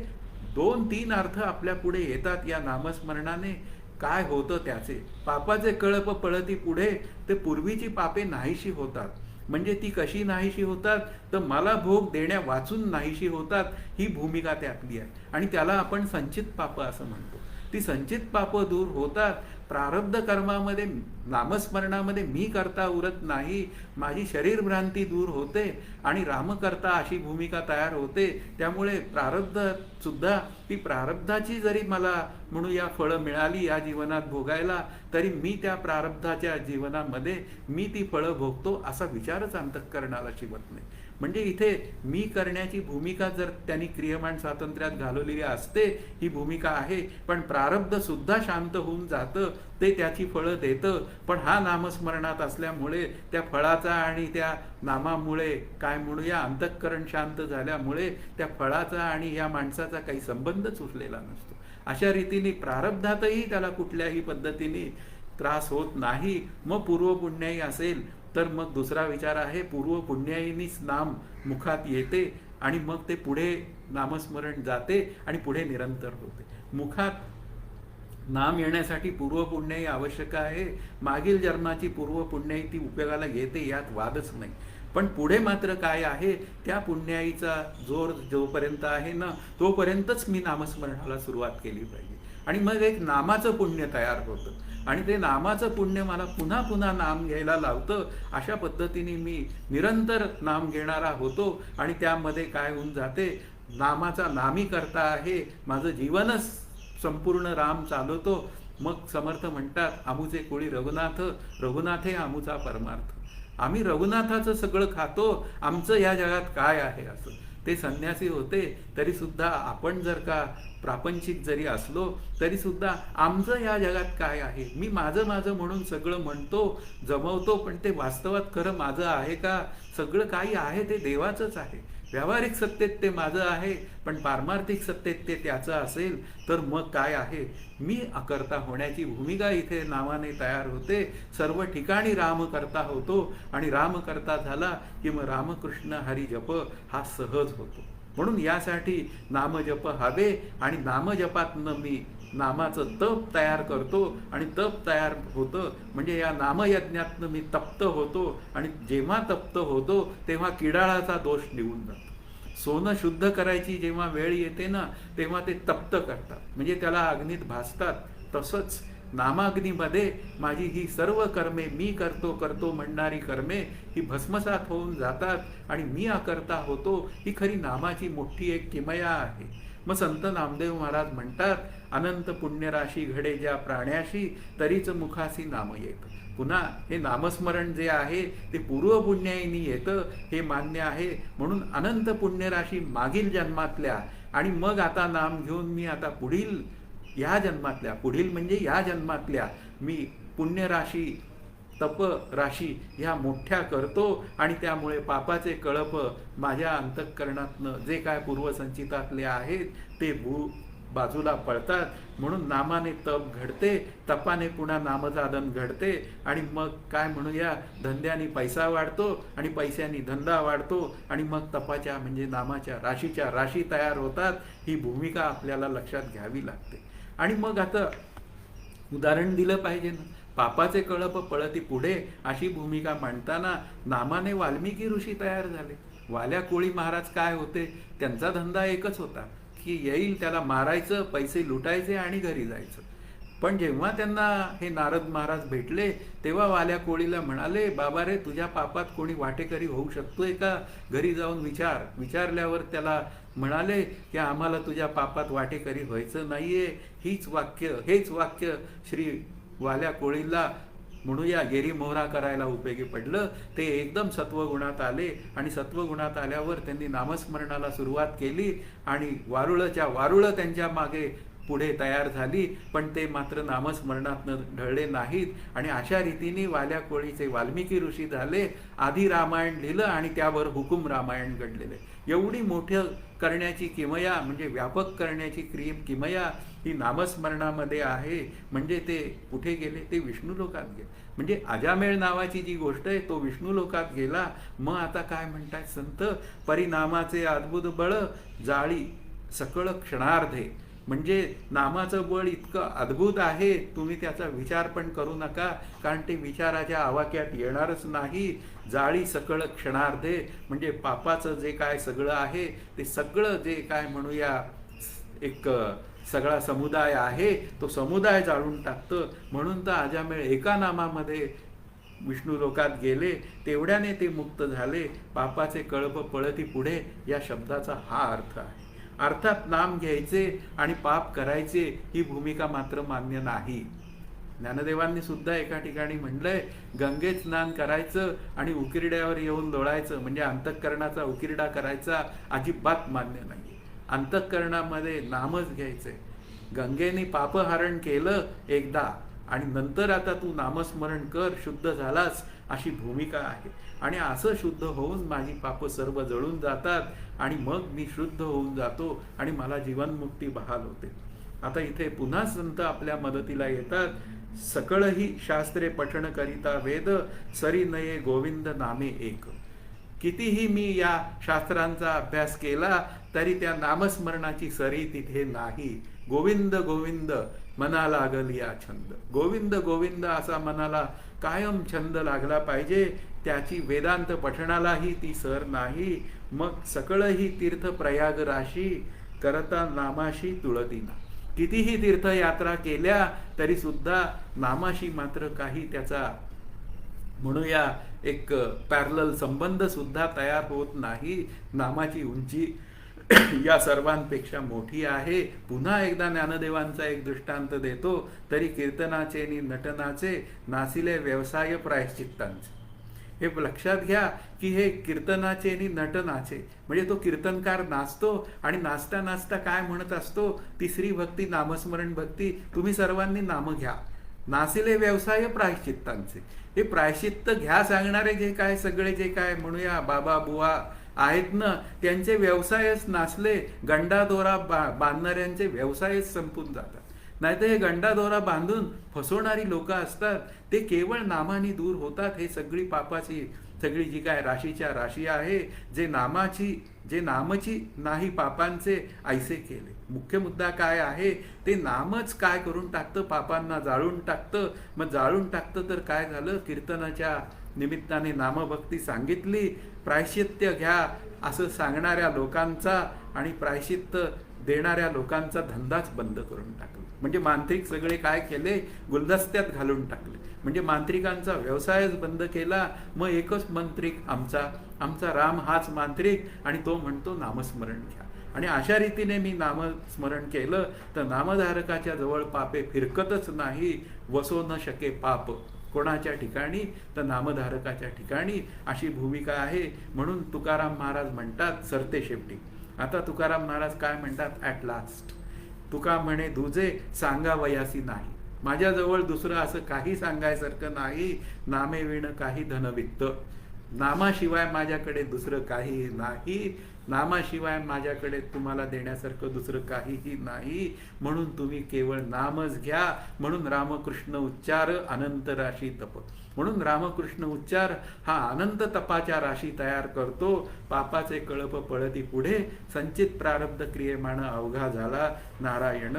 2-3 अर्थ आपल्या पुढे येतात या नामस्मरणाने. काय होतं त्याचे, पापाचे कळप पळती पुढे, ते पूर्वीची पापे नाहीशी होतात. म्हणजे ती कशी नाहीशी होतात, तर मला भोग देण्या वाचून नाहीशी होतात. ही भूमिका त्यातली आहे. आणि त्याला आपण संचित पाप असं म्हणतो. ती संचित पाप दूर होतात. प्रारब्ध कर्मामध्ये नामस्मरणामध्ये मी करता उरत नाही, माझी शरीर भ्रांती दूर होते आणि रामकर्ता अशी भूमिका तयार होते. त्यामुळे प्रारब्ध सुद्धा, ती प्रारब्धाची जरी मला म्हणूया फळं मिळाली या जीवनात भोगायला, तरी मी त्या प्रारब्धाच्या जीवनामध्ये मी ती फळं भोगतो असा विचारच अंतःकरणाला शिवत नाही. म्हणजे इथे मी करण्याची भूमिका जर त्यांनी क्रियमाण स्वातंत्र्यात घालवलेली असते, ही भूमिका आहे, पण प्रारब्ध सुद्धा शांत होऊन जातं, ते त्याची फळं देतं. पण हा नामस्मरणात असल्यामुळे त्या फळाचा आणि त्या नामामुळे काय म्हणूया अंतःकरण शांत झाल्यामुळे त्या फळाचा आणि या माणसाचा काही संबंधच उरलेला नसतो. अशा रीतीने प्रारब्धातही त्याला कुठल्याही पद्धतीने त्रास होत नाही. मग पूर्वपुण्याई असेल तर मग दुसरा विचार आहे, पूर्वपुण्याईनीच नाम मुखात येते आणि मग ते पुढे नामस्मरण जाते आणि पुढे निरंतर होते. मुखात नाम येण्यासाठी पूर्वपुण्याई आवश्यक आहे. मागील जन्माची पूर्वपुण्याई ती उपयोगाला येते, यात वादच नाही. पण पुढे मात्र काय आहे, त्या पुण्याईचा जोर जोपर्यंत आहे ना, तोपर्यंतच मी नामस्मरणाला सुरुवात केली पाहिजे. आणि मग एक नामाचं पुण्य तयार होतं आणि ते नामाचं पुण्य मला पुन्हा पुन्हा नाम घ्यायला लावतं. अशा पद्धतीने मी निरंतर नाम घेणारा होतो आणि त्यामध्ये काय होऊन जाते, नामाचा नामी करता आहे, माझं जीवनच संपूर्ण राम चालवतो. मग समर्थ म्हणतात, आमुचे कोळी रघुनाथ, रघुनाथे आमुचा परमार्थ. आम्ही रघुनाथाचं सगळं खातो, आमचं या जगात काय आहे असं. ते संन्यासी होते तरी सुद्धा आपण जर का प्रापंचिक जरी असलो तरी सुद्धा आमचं या जगात काय आहे, मी माझं माझं म्हणून सगळं म्हणतो, जमवतो, पण ते वास्तवात खरं माझं आहे का? सगळं काही आहे ते देवाचंच आहे. व्यावहारिक सत्तेत ते माझं आहे, पण पारमार्थिक सत्तेत ते त्याचं असेल तर मग काय आहे? मी अकर्ता होण्याची भूमिका इथे नावाने तयार होते. सर्व ठिकाणी राम करता होतो आणि राम करता झाला की मग रामकृष्ण हरी जप हा सहज होतो. म्हणून यासाठी नामजप हवे आणि नामजपातनं मी नामाचं तप तयार करतो आणि तप तयार होतं म्हणजे या नामयज्ञातनं मी तप्त होतो आणि जेव्हा तप्त होतो तेव्हा किडाळाचा दोष निघून जातो. सोनं शुद्ध करायची जेव्हा वेळ येते ना, तेव्हा ते तप्त करतात म्हणजे त्याला अग्नीत भासतात. तसंच नामाग्नीमध्ये माझी ही सर्व कर्मे, मी करतो म्हणणारी कर्मे ही भस्मसात होऊन जातात आणि मी अकर्ता होतो. ही खरी नामाची मोठी एक किमया आहे. मग संत नामदेव महाराज म्हणतात, अनंत पुण्यराशी घडे ज्या प्राण्याशी, तरीच मुखासी नाम येत. पुन्हा हे नामस्मरण जे आहे ते पूर्वपुण्याईनी येतं हे मान्य आहे. म्हणून अनंत पुण्यराशी मागील जन्मातल्या आणि मग आता नाम घेऊन मी आता पुढील या जन्मातल्या, पुढील म्हणजे या जन्मातल्या मी पुण्यराशी तप राशी ह्या मोठ्या करतो आणि त्यामुळे पापाचे कळप माझ्या अंतःकरणातनं जे काय पूर्वसंचितातले आहेत ते बाजूला पळतात. म्हणून नामाने तप घडते, तपाने पुन्हा नामजादन घडते आणि मग काय म्हणूया, धंद्याने पैसा वाढतो आणि पैशाने धंदा वाढतो आणि मग तपाच्या म्हणजे नामाच्या राशीच्या राशी तयार होतात. ही भूमिका आपल्याला लक्षात घ्यावी लागते. आणि मग आता उदाहरण दिलं पाहिजे ना, पापाचे कळप पळती पुढे अशी भूमिका मांडताना नामाने वाल्मिकी ऋषी तयार झाले. वाल्या कोळी महाराज काय होते, त्यांचा धंदा एकच होता की येईल त्याला मारायचं, पैसे लुटायचे आणि घरी जायचं. पण जेव्हा त्यांना हे नारद महाराज भेटले तेव्हा वाल्या कोळीला म्हणाले, बाबा रे, तुझ्या पापात कोणी वाटेकरी होऊ शकतोय का? घरी जाऊन विचारल्यावर त्याला म्हणाले की आम्हाला तुझ्या पापात वाटेकरी व्हायचं नाहीये. हेच वाक्य श्री वाल्या कोळीला म्हणूया गेरी मोहरा करायला उपयोगी पडलं. ते एकदम सत्वगुणात आले आणि सत्वगुणात आल्यावर त्यांनी नामस्मरणाला सुरुवात केली आणि वारुळच्या वारुळ त्यांच्या मागे पुढे तयार झाली. पण ते मात्र नामस्मरणातनं ढळले नाहीत आणि अशा रीतीने वाल्या कोळीचे वाल्मिकी ऋषी झाले. आधी रामायण लिहिलं आणि त्यावर हुकुम रामायण घडलेले. एवढी मोठं करण्याची किमया म्हणजे व्यापक करण्याची किमया ही नामस्मरणामध्ये आहे. म्हणजे ते कुठे गेले, ते विष्णू लोकात गेले. म्हणजे अजामेळ नावाची जी गोष्ट आहे तो विष्णू लोकात गेला. मग आता काय म्हणतात संत, परिणामाचे अद्भुत बळ जाळी सकळ क्षणार्धे. म्हणजे नामाचं बळ इतकं अद्भुत आहे, तुम्ही त्याचा विचार पण करू नका, कारण ते विचाराच्या आवाक्यात येणारच नाही. जाळी सकळ क्षणार्धे म्हणजे पापाचं जे काय सगळं आहे ते सगळं जे काय म्हणूया एक सगळा समुदाय आहे तो समुदाय जाळून टाकतं. म्हणून तर अजामेळ एका नामामध्ये विष्णू लोकात गेले, तेवढ्याने ते मुक्त झाले. पापाचे कळप पळती पुढे या शब्दाचा हा अर्थ आहे. अर्थात नाम घ्यायचे आणि पाप करायचे ही भूमिका मात्र मान्य नाही. ज्ञानदेवांनी सुद्धा एका ठिकाणी म्हणलंय, गंगेत स्नान करायचं आणि उकिरड्यावर येऊन लोळायचं, म्हणजे अंतःकरणाचा उकिरडा करायचा अजिबात मान्य नाही. अंतःकरणामध्ये नामच घ्यायचंय. गंगेने पापहरण केलं एकदा आणि नंतर आता तू नामस्मरण कर, शुद्ध झालास, अशी भूमिका आहे. आणि असं शुद्ध होऊन माझी पापं सर्व जळून जातात आणि मग मी शुद्ध होऊन जातो आणि मला जीवनमुक्ती बहाल होते. आता इथे पुन्हा संत आपल्या मदतीला येतात. सकळही शास्त्रे पठण करिता वेद, सरी नये गोविंद नामे एक. कितीही मी या शास्त्रांचा अभ्यास केला तरी त्या नामस्मरणाची सरी तिथे नाही. गोविंद गोविंद मना लागल या छंद. गोविंद गोविंद असा मनाला कायम छंद लागला पाहिजे. त्याची वेदांत पठणालाही ती सर नाही. मग सकळही तीर्थ प्रयाग राशी, करता नामाशी तुळतीना. कितीही तीर्थयात्रा केल्या तरी सुद्धा नामाशी मात्र काही त्याचा म्हणूया एक पॅरलल संबंध सुद्धा तयार होत नाही. नामाची उंची या सर्वांपेक्षा मोठी आहे. पुन्हा एकदा ज्ञानदेवांचा एक दृष्टांत देतो. तरी कीर्तनाचे नि नटनाचे, नासिले व्यवसाय प्रायश्चित्तांचे. हे लक्षात घ्या की हे कीर्तनाचे नि नटनाचे म्हणजे तो कीर्तनकार नाचतो आणि नाचता नाचता काय म्हणत असतो, तिसरी भक्ती नामस्मरण भक्ती. तुम्ही सर्वांनी नाम घ्या. नासिले व्यवसाय प्रायश्चित्तांचे. हे प्रायश्चित्त घ्या सांगणारे जे काय सगळे जे काय म्हणूया बाबा बुवा आहेत ना, त्यांचे व्यवसायच नाचले. गंडादोरा बांधणाऱ्यांचे व्यवसायच संपून जातात. नाहीतर हे गंडादोरा बांधून फसवणारी लोक असतात, ते केवळ नामाने दूर होतात. हे सगळी पापाची सगळी जी काय राशीच्या राशी आहे, जे नामची नाही पापांचे ऐसे केले. मुख्य मुद्दा काय आहे, ते नामच काय करून टाकतं, पापांना जाळून टाकतं. मग जाळून टाकतं तर काय झालं, कीर्तनाच्या निमित्ताने नामभक्ती सांगितली, प्रायश्चित्य घ्या असं सांगणाऱ्या लोकांचा आणि प्रायश्चित्त देणाऱ्या लोकांचा धंदाच बंद करून टाकला. म्हणजे मांत्रिक सगळे काय केले, गुलदस्त्यात घालून टाकले. म्हणजे मांत्रिकांचा व्यवसायच बंद केला. मग एकच मांत्रिक आमचा राम हाच मांत्रिक आणि तो म्हणतो नामस्मरण घ्या. आणि अशा रीतीने मी नामस्मरण केलं तर नामधारकाच्या जवळ पापे फिरकतच नाही. वसो न शके पाप कोणाच्या ठिकाणी, तर नामधारकाच्या ठिकाणी. अशी भूमिका आहे. म्हणून तुकाराम महाराज म्हणतात सरते शेवटी. आता तुकाराम महाराज काय म्हणतात, ॲट लास्ट तुका म्हणे दुजे सांगावयासी नाही. माझ्याजवळ दुसरं असं काही सांगायसारखं नाही. नामे विण काही धनवित्त. नामाशिवाय माझ्याकडे दुसरं काहीही नाही. नामाशिवाय माझ्याकडे तुम्हाला देण्यासारखं दुसरं काहीही नाही. म्हणून तुम्ही केवळ नामच घ्या. म्हणून रामकृष्ण उच्चार अनंत राशी तप. म्हणून रामकृष्ण उच्चार हा अनंत तपाच्या राशी तयार करतो. पापाचे कळप पळती पुढे, संचित प्रारब्ध क्रियेमाण अवघा झाला नारायण.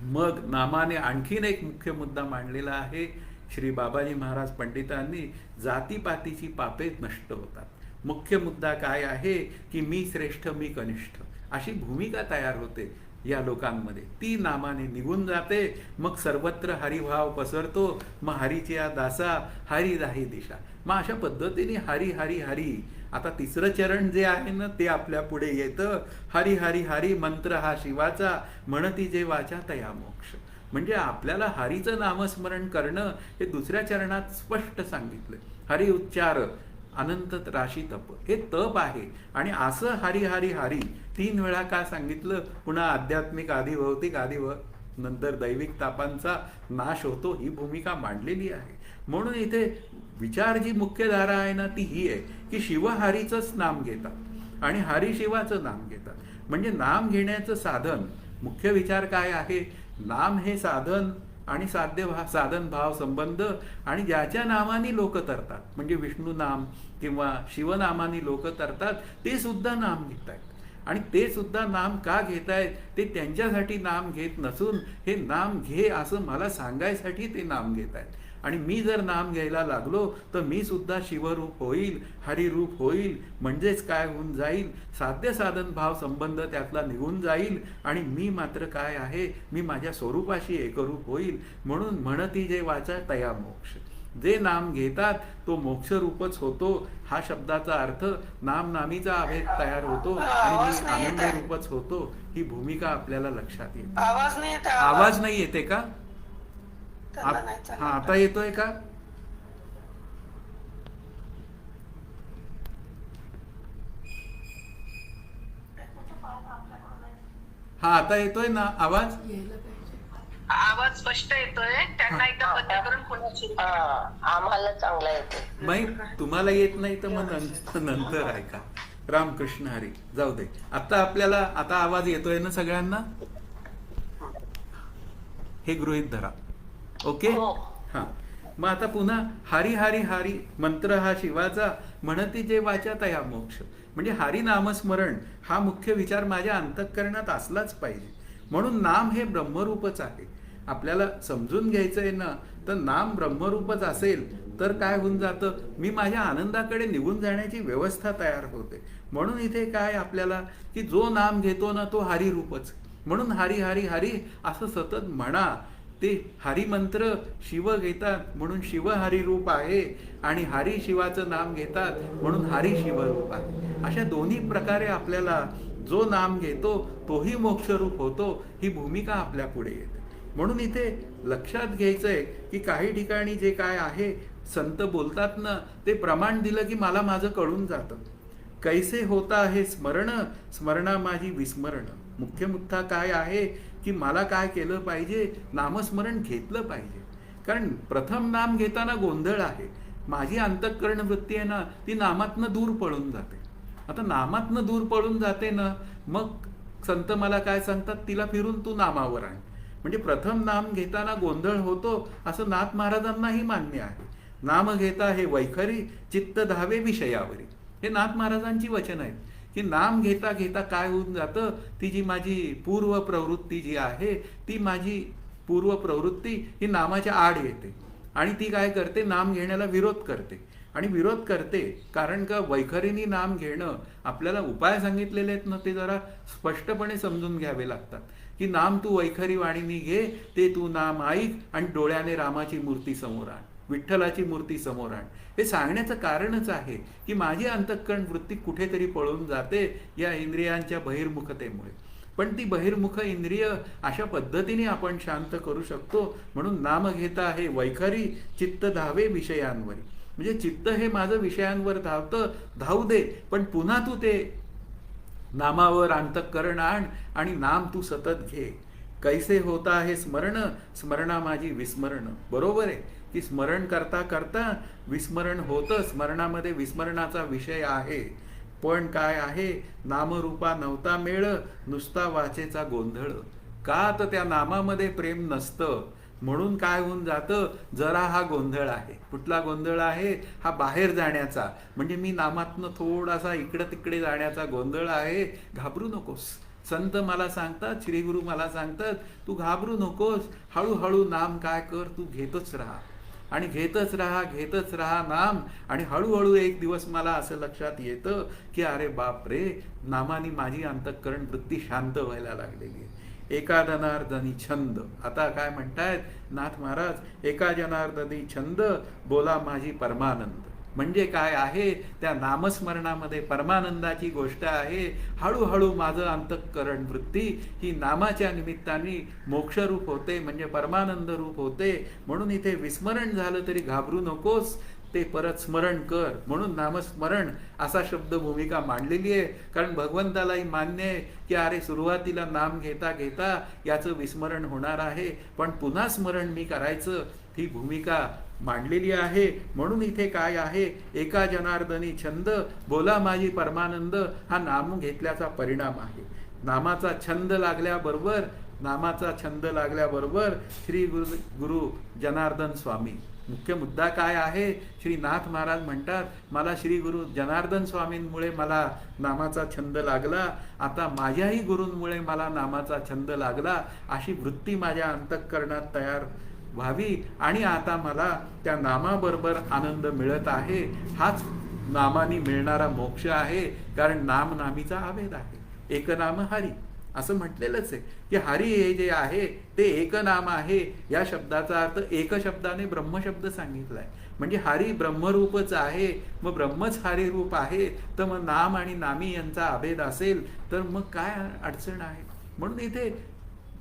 मग नामाने आणखीन एक मुख्य मुद्दा मांडलेला आहे. श्री बाबाजी महाराज पंडितांनी जातीपातीची पापे नष्ट होतात. मुख्य मुद्दा काय आहे की मी श्रेष्ठ मी कनिष्ठ अशी भूमिका तयार होते या लोकांमध्ये. ती नामाने निघून जाते. मग सर्वत्र हरिभाव पसरतो. मग हरीची या दासा हरी दाही दिशा. मग अशा पद्धतीने हरी हरी हरी. आता तिसरं चरण जे आहे ना ते आपल्या पुढे येतं. हरी हरी हरी मंत्र हा शिवाचा, म्हणती जे वाचा तया मोक्ष. म्हणजे आपल्याला हरीचं नामस्मरण करणं हे दुसऱ्या चरणात स्पष्ट सांगितलं. हरी उच्चार अनंत राशी तप. हे तप आहे. आणि असं हरी हरी हरी 3 वेळा का सांगितलं, पुन्हा आध्यात्मिक आधी भौतिक आधी नंतर दैविक तापांचा नाश होतो, ही भूमिका मांडलेली आहे. म्हणून इथे विचार जी मुख्य धारा आहे ना ती ही आहे की शिवहरीचंच नाम घेतात आणि हरिशिवाचं नाम घेतात. म्हणजे नाम घेण्याचं साधन, मुख्य विचार काय आहे, नाम हे साधन आणि साधन भाव संबंध. आणि ज्याच्या नामाने लोक तरतात, म्हणजे विष्णू नाम किंवा शिवनामाने लोक तरतात, ते सुद्धा नाम घेत आहेत. आणि ते सुद्धा नाम का घेत आहेत, ते त्यांच्यासाठी नाम घेत नसून हे नाम घे असं मला सांगायसाठी ते नाम घेत आहेत. आणि मी जर नाम घ्यायला लागलो तर मी सुद्धा शिवरूप होईल, हरिरूप होईल. म्हणजेच काय होऊन जाईल, साध्य साधन भाव संबंध त्यातला निघून जाईल आणि मी मात्र काय आहे, मी माझ्या स्वरूपाशी एकरूप होईल. म्हणून म्हणती जे वाचा तया मोक्ष. जे नाम घेतात तो मोक्षरूपच होतो. हा शब्दाचा अर्थ नामनामीचा अभेद तयार होतो आणि मी आनंद रूपच होतो. ही भूमिका आपल्याला लक्षात येते. आवाज नाही येते का?
त्यांना नाही
हा,
चालत
आता येतोय का? हा, आता येतोय ना आवाज?
यायला पाहिजे.
आवाज स्पष्ट येतोय. त्यांना एकदा बंद करून पुन्हा सुरू करा.
आम्हाला चांगला येते.
नाही, तुम्हाला येत नाही तर मग नंतर ऐका. रामकृष्ण हरी. जाऊ दे. आता आवाज येतोय ना सगळ्यांना? हे गृहीत धरा. ओके.
हो.
हा, मग आता पुन्हा हरी हरी हरी मंत्र हा शिवाचा, म्हणती जे वाचा तया मोक्ष. म्हणजे हरी नामस्मरण हा मुख्य विचार माझ्या अंतःकरणात असलाच पाहिजे. म्हणून नाम हे ब्रह्मरूपच आहे. आपल्याला समजून घ्यायचंय ना, तर नाम ब्रह्मरूपच असेल तर काय होऊन जातं, मी माझ्या आनंदाकडे निघून जाण्याची व्यवस्था तयार होते. म्हणून इथे काय आपल्याला, की जो नाम घेतो ना तो हरिरूपच. म्हणून हरी हरी हरी असं सतत म्हणा. ते हरिमंत्र शिव घेतात म्हणून शिव हरिरूप आहे, आणि हरी शिवाचं नाम घेतात म्हणून हरी शिवरूप आहे. अशा दोन्ही प्रकारे आपल्याला जो नाम घेतो तोही मोक्षरूप होतो, ही भूमिका आपल्या पुढे येते. म्हणून इथे लक्षात घ्यायचंय की काही ठिकाणी जे काय आहे संत बोलतात ना, ते प्रमाण दिलं की मला माझं कळून जातं. कैसे होता हे स्मरण, स्मरणा माझी विस्मरण. मुख्य मुद्दा काय आहे की मला काय केलं पाहिजे, नामस्मरण घेतलं पाहिजे. कारण प्रथम नाम घेताना गोंधळ आहे. माझी अंतःकरण वृत्ती आहे ना, ती नामातनं दूर पळून जाते. आता नामातनं दूर पळून जाते ना, मग संत मला काय सांगतात, तिला फिरून तू नामावर आण. म्हणजे प्रथम नाम घेताना गोंधळ होतो असं नाथ महाराजांनाही मान्य आहे. नाम घेता हे वैखरी, चित्त धावे विषयावरी. हे नाथ महाराजांची वचन आहेत की नाम घेता घेता काय होऊन जातं, ती जी माझी पूर्व प्रवृत्ती जी आहे, ती माझी पूर्व प्रवृत्ती ही नामाच्या आड येते आणि ती काय करते, नाम घेण्याला विरोध करते. आणि विरोध करते कारण का, वैखरीनी नाम घेणं आपल्याला उपाय सांगितलेले आहेत ना, ते जरा स्पष्टपणे समजून घ्यावे लागतात. की नाम तू वैखरी वाणीनी घे, ते तू नाम ऐक आणि डोळ्याने रामाची मूर्ती समोर आण, विठ्ठलाची मूर्ती समोर आण. हे सांगण्याचं कारणच आहे की माझी अंतःकरण वृत्ती कुठेतरी पळून जाते या इंद्रियांच्या बहिर्मुखतेमुळे. पण ती बहिर्मुख इंद्रिय अशा पद्धतीने आपण शांत करू शकतो. म्हणून नाम घेता हे वैखरी, चित्त धावे विषयांवरी. म्हणजे चित्त हे माझं विषयांवर धावतं, धावू दे, पण पुन्हा तू ते नामावर अंतःकरण आण आणि नाम तू सतत घे. कैसे होता हे स्मरण, स्मरणा माझी विस्मरण. बरोबर आहे की स्मरण करता करता विस्मरण होतं. स्मरणामध्ये विस्मरणाचा विषय आहे, पण काय आहे, नामरूपा नव्हता मेळ, नुसता वाचेचा गोंधळ. का तर त्या नामामध्ये प्रेम नसतं, म्हणून काय होऊन जातं, जरा हा गोंधळ आहे. कुठला गोंधळ आहे, हा बाहेर जाण्याचा, म्हणजे मी नामातनं थोडासा इकडं तिकडे जाण्याचा गोंधळ आहे. घाबरू नकोस. संत मला सांगतात, श्रीगुरु मला सांगतात, तू घाबरू नकोस. हळूहळू नाम काय कर, तू घेतच राहा आणि घेतच राहा, घेतच राहा नाम. आणि हळूहळू एक दिवस मला असं लक्षात येतं की अरे बाप रे, नामाने माझी अंतःकरण वृत्ती शांत व्हायला लागलेली आहे. एका जनार्दनी छंद. आता काय म्हणतायत नाथ महाराज, एका जनार्दनी छंद, बोला माझी परमानंद. म्हणजे काय आहे, त्या नामस्मरणामध्ये परमानंदाची गोष्ट आहे. हळूहळू माझं अंतःकरण वृत्ती ही नामाच्या निमित्ताने मोक्षरूप होते, म्हणजे परमानंद रूप होते. म्हणून इथे विस्मरण झालं तरी घाबरू नकोस, ते परत स्मरण कर. म्हणून नामस्मरण असा शब्द भूमिका मांडलेली आहे. कारण भगवंतालाही मान्य आहे की अरे सुरुवातीला नाम घेता घेता याचं विस्मरण होणार आहे, पण पुन्हा स्मरण मी करायचं, ही भूमिका मांडलेली आहे. म्हणून इथे काय आहे, एका जनार्दनी छंद, बोला माझी परमानंद, हा नाम घेतल्याचा परिणाम आहे. नामाचा छंद लागल्याबरोबर, नामाचा छंद लागल्याबरोबर श्री गुरु जनार्दन स्वामी. मुख्य मुद्दा काय आहे, श्रीनाथ महाराज म्हणतात, मला श्री गुरु जनार्दन स्वामींमुळे मला नामाचा छंद लागला. आता माझ्याही गुरूंमुळे मला नामाचा छंद लागला. अशी वृत्ती माझ्या अंतःकरणात तयार व्हावी आणि आता मला त्या नामाबरोबर आनंद मिळत आहे. हाच नामाने मिळणारा मोक्ष आहे. कारण नाम नामीचा आवेद आहे. एकनाम हरी असं म्हटलेलंच आहे की हरी हे जे आहे ते एक नाम आहे. या शब्दाचा अर्थ एक शब्दाने ब्रह्मशब्द सांगितलाय. म्हणजे हरी ब्रह्मरूपच आहे, मग ब्रह्मच हरी रूप आहे. तर मग नाम आणि नामी यांचा अभेद असेल तर मग काय अडचण आहे. म्हणून इथे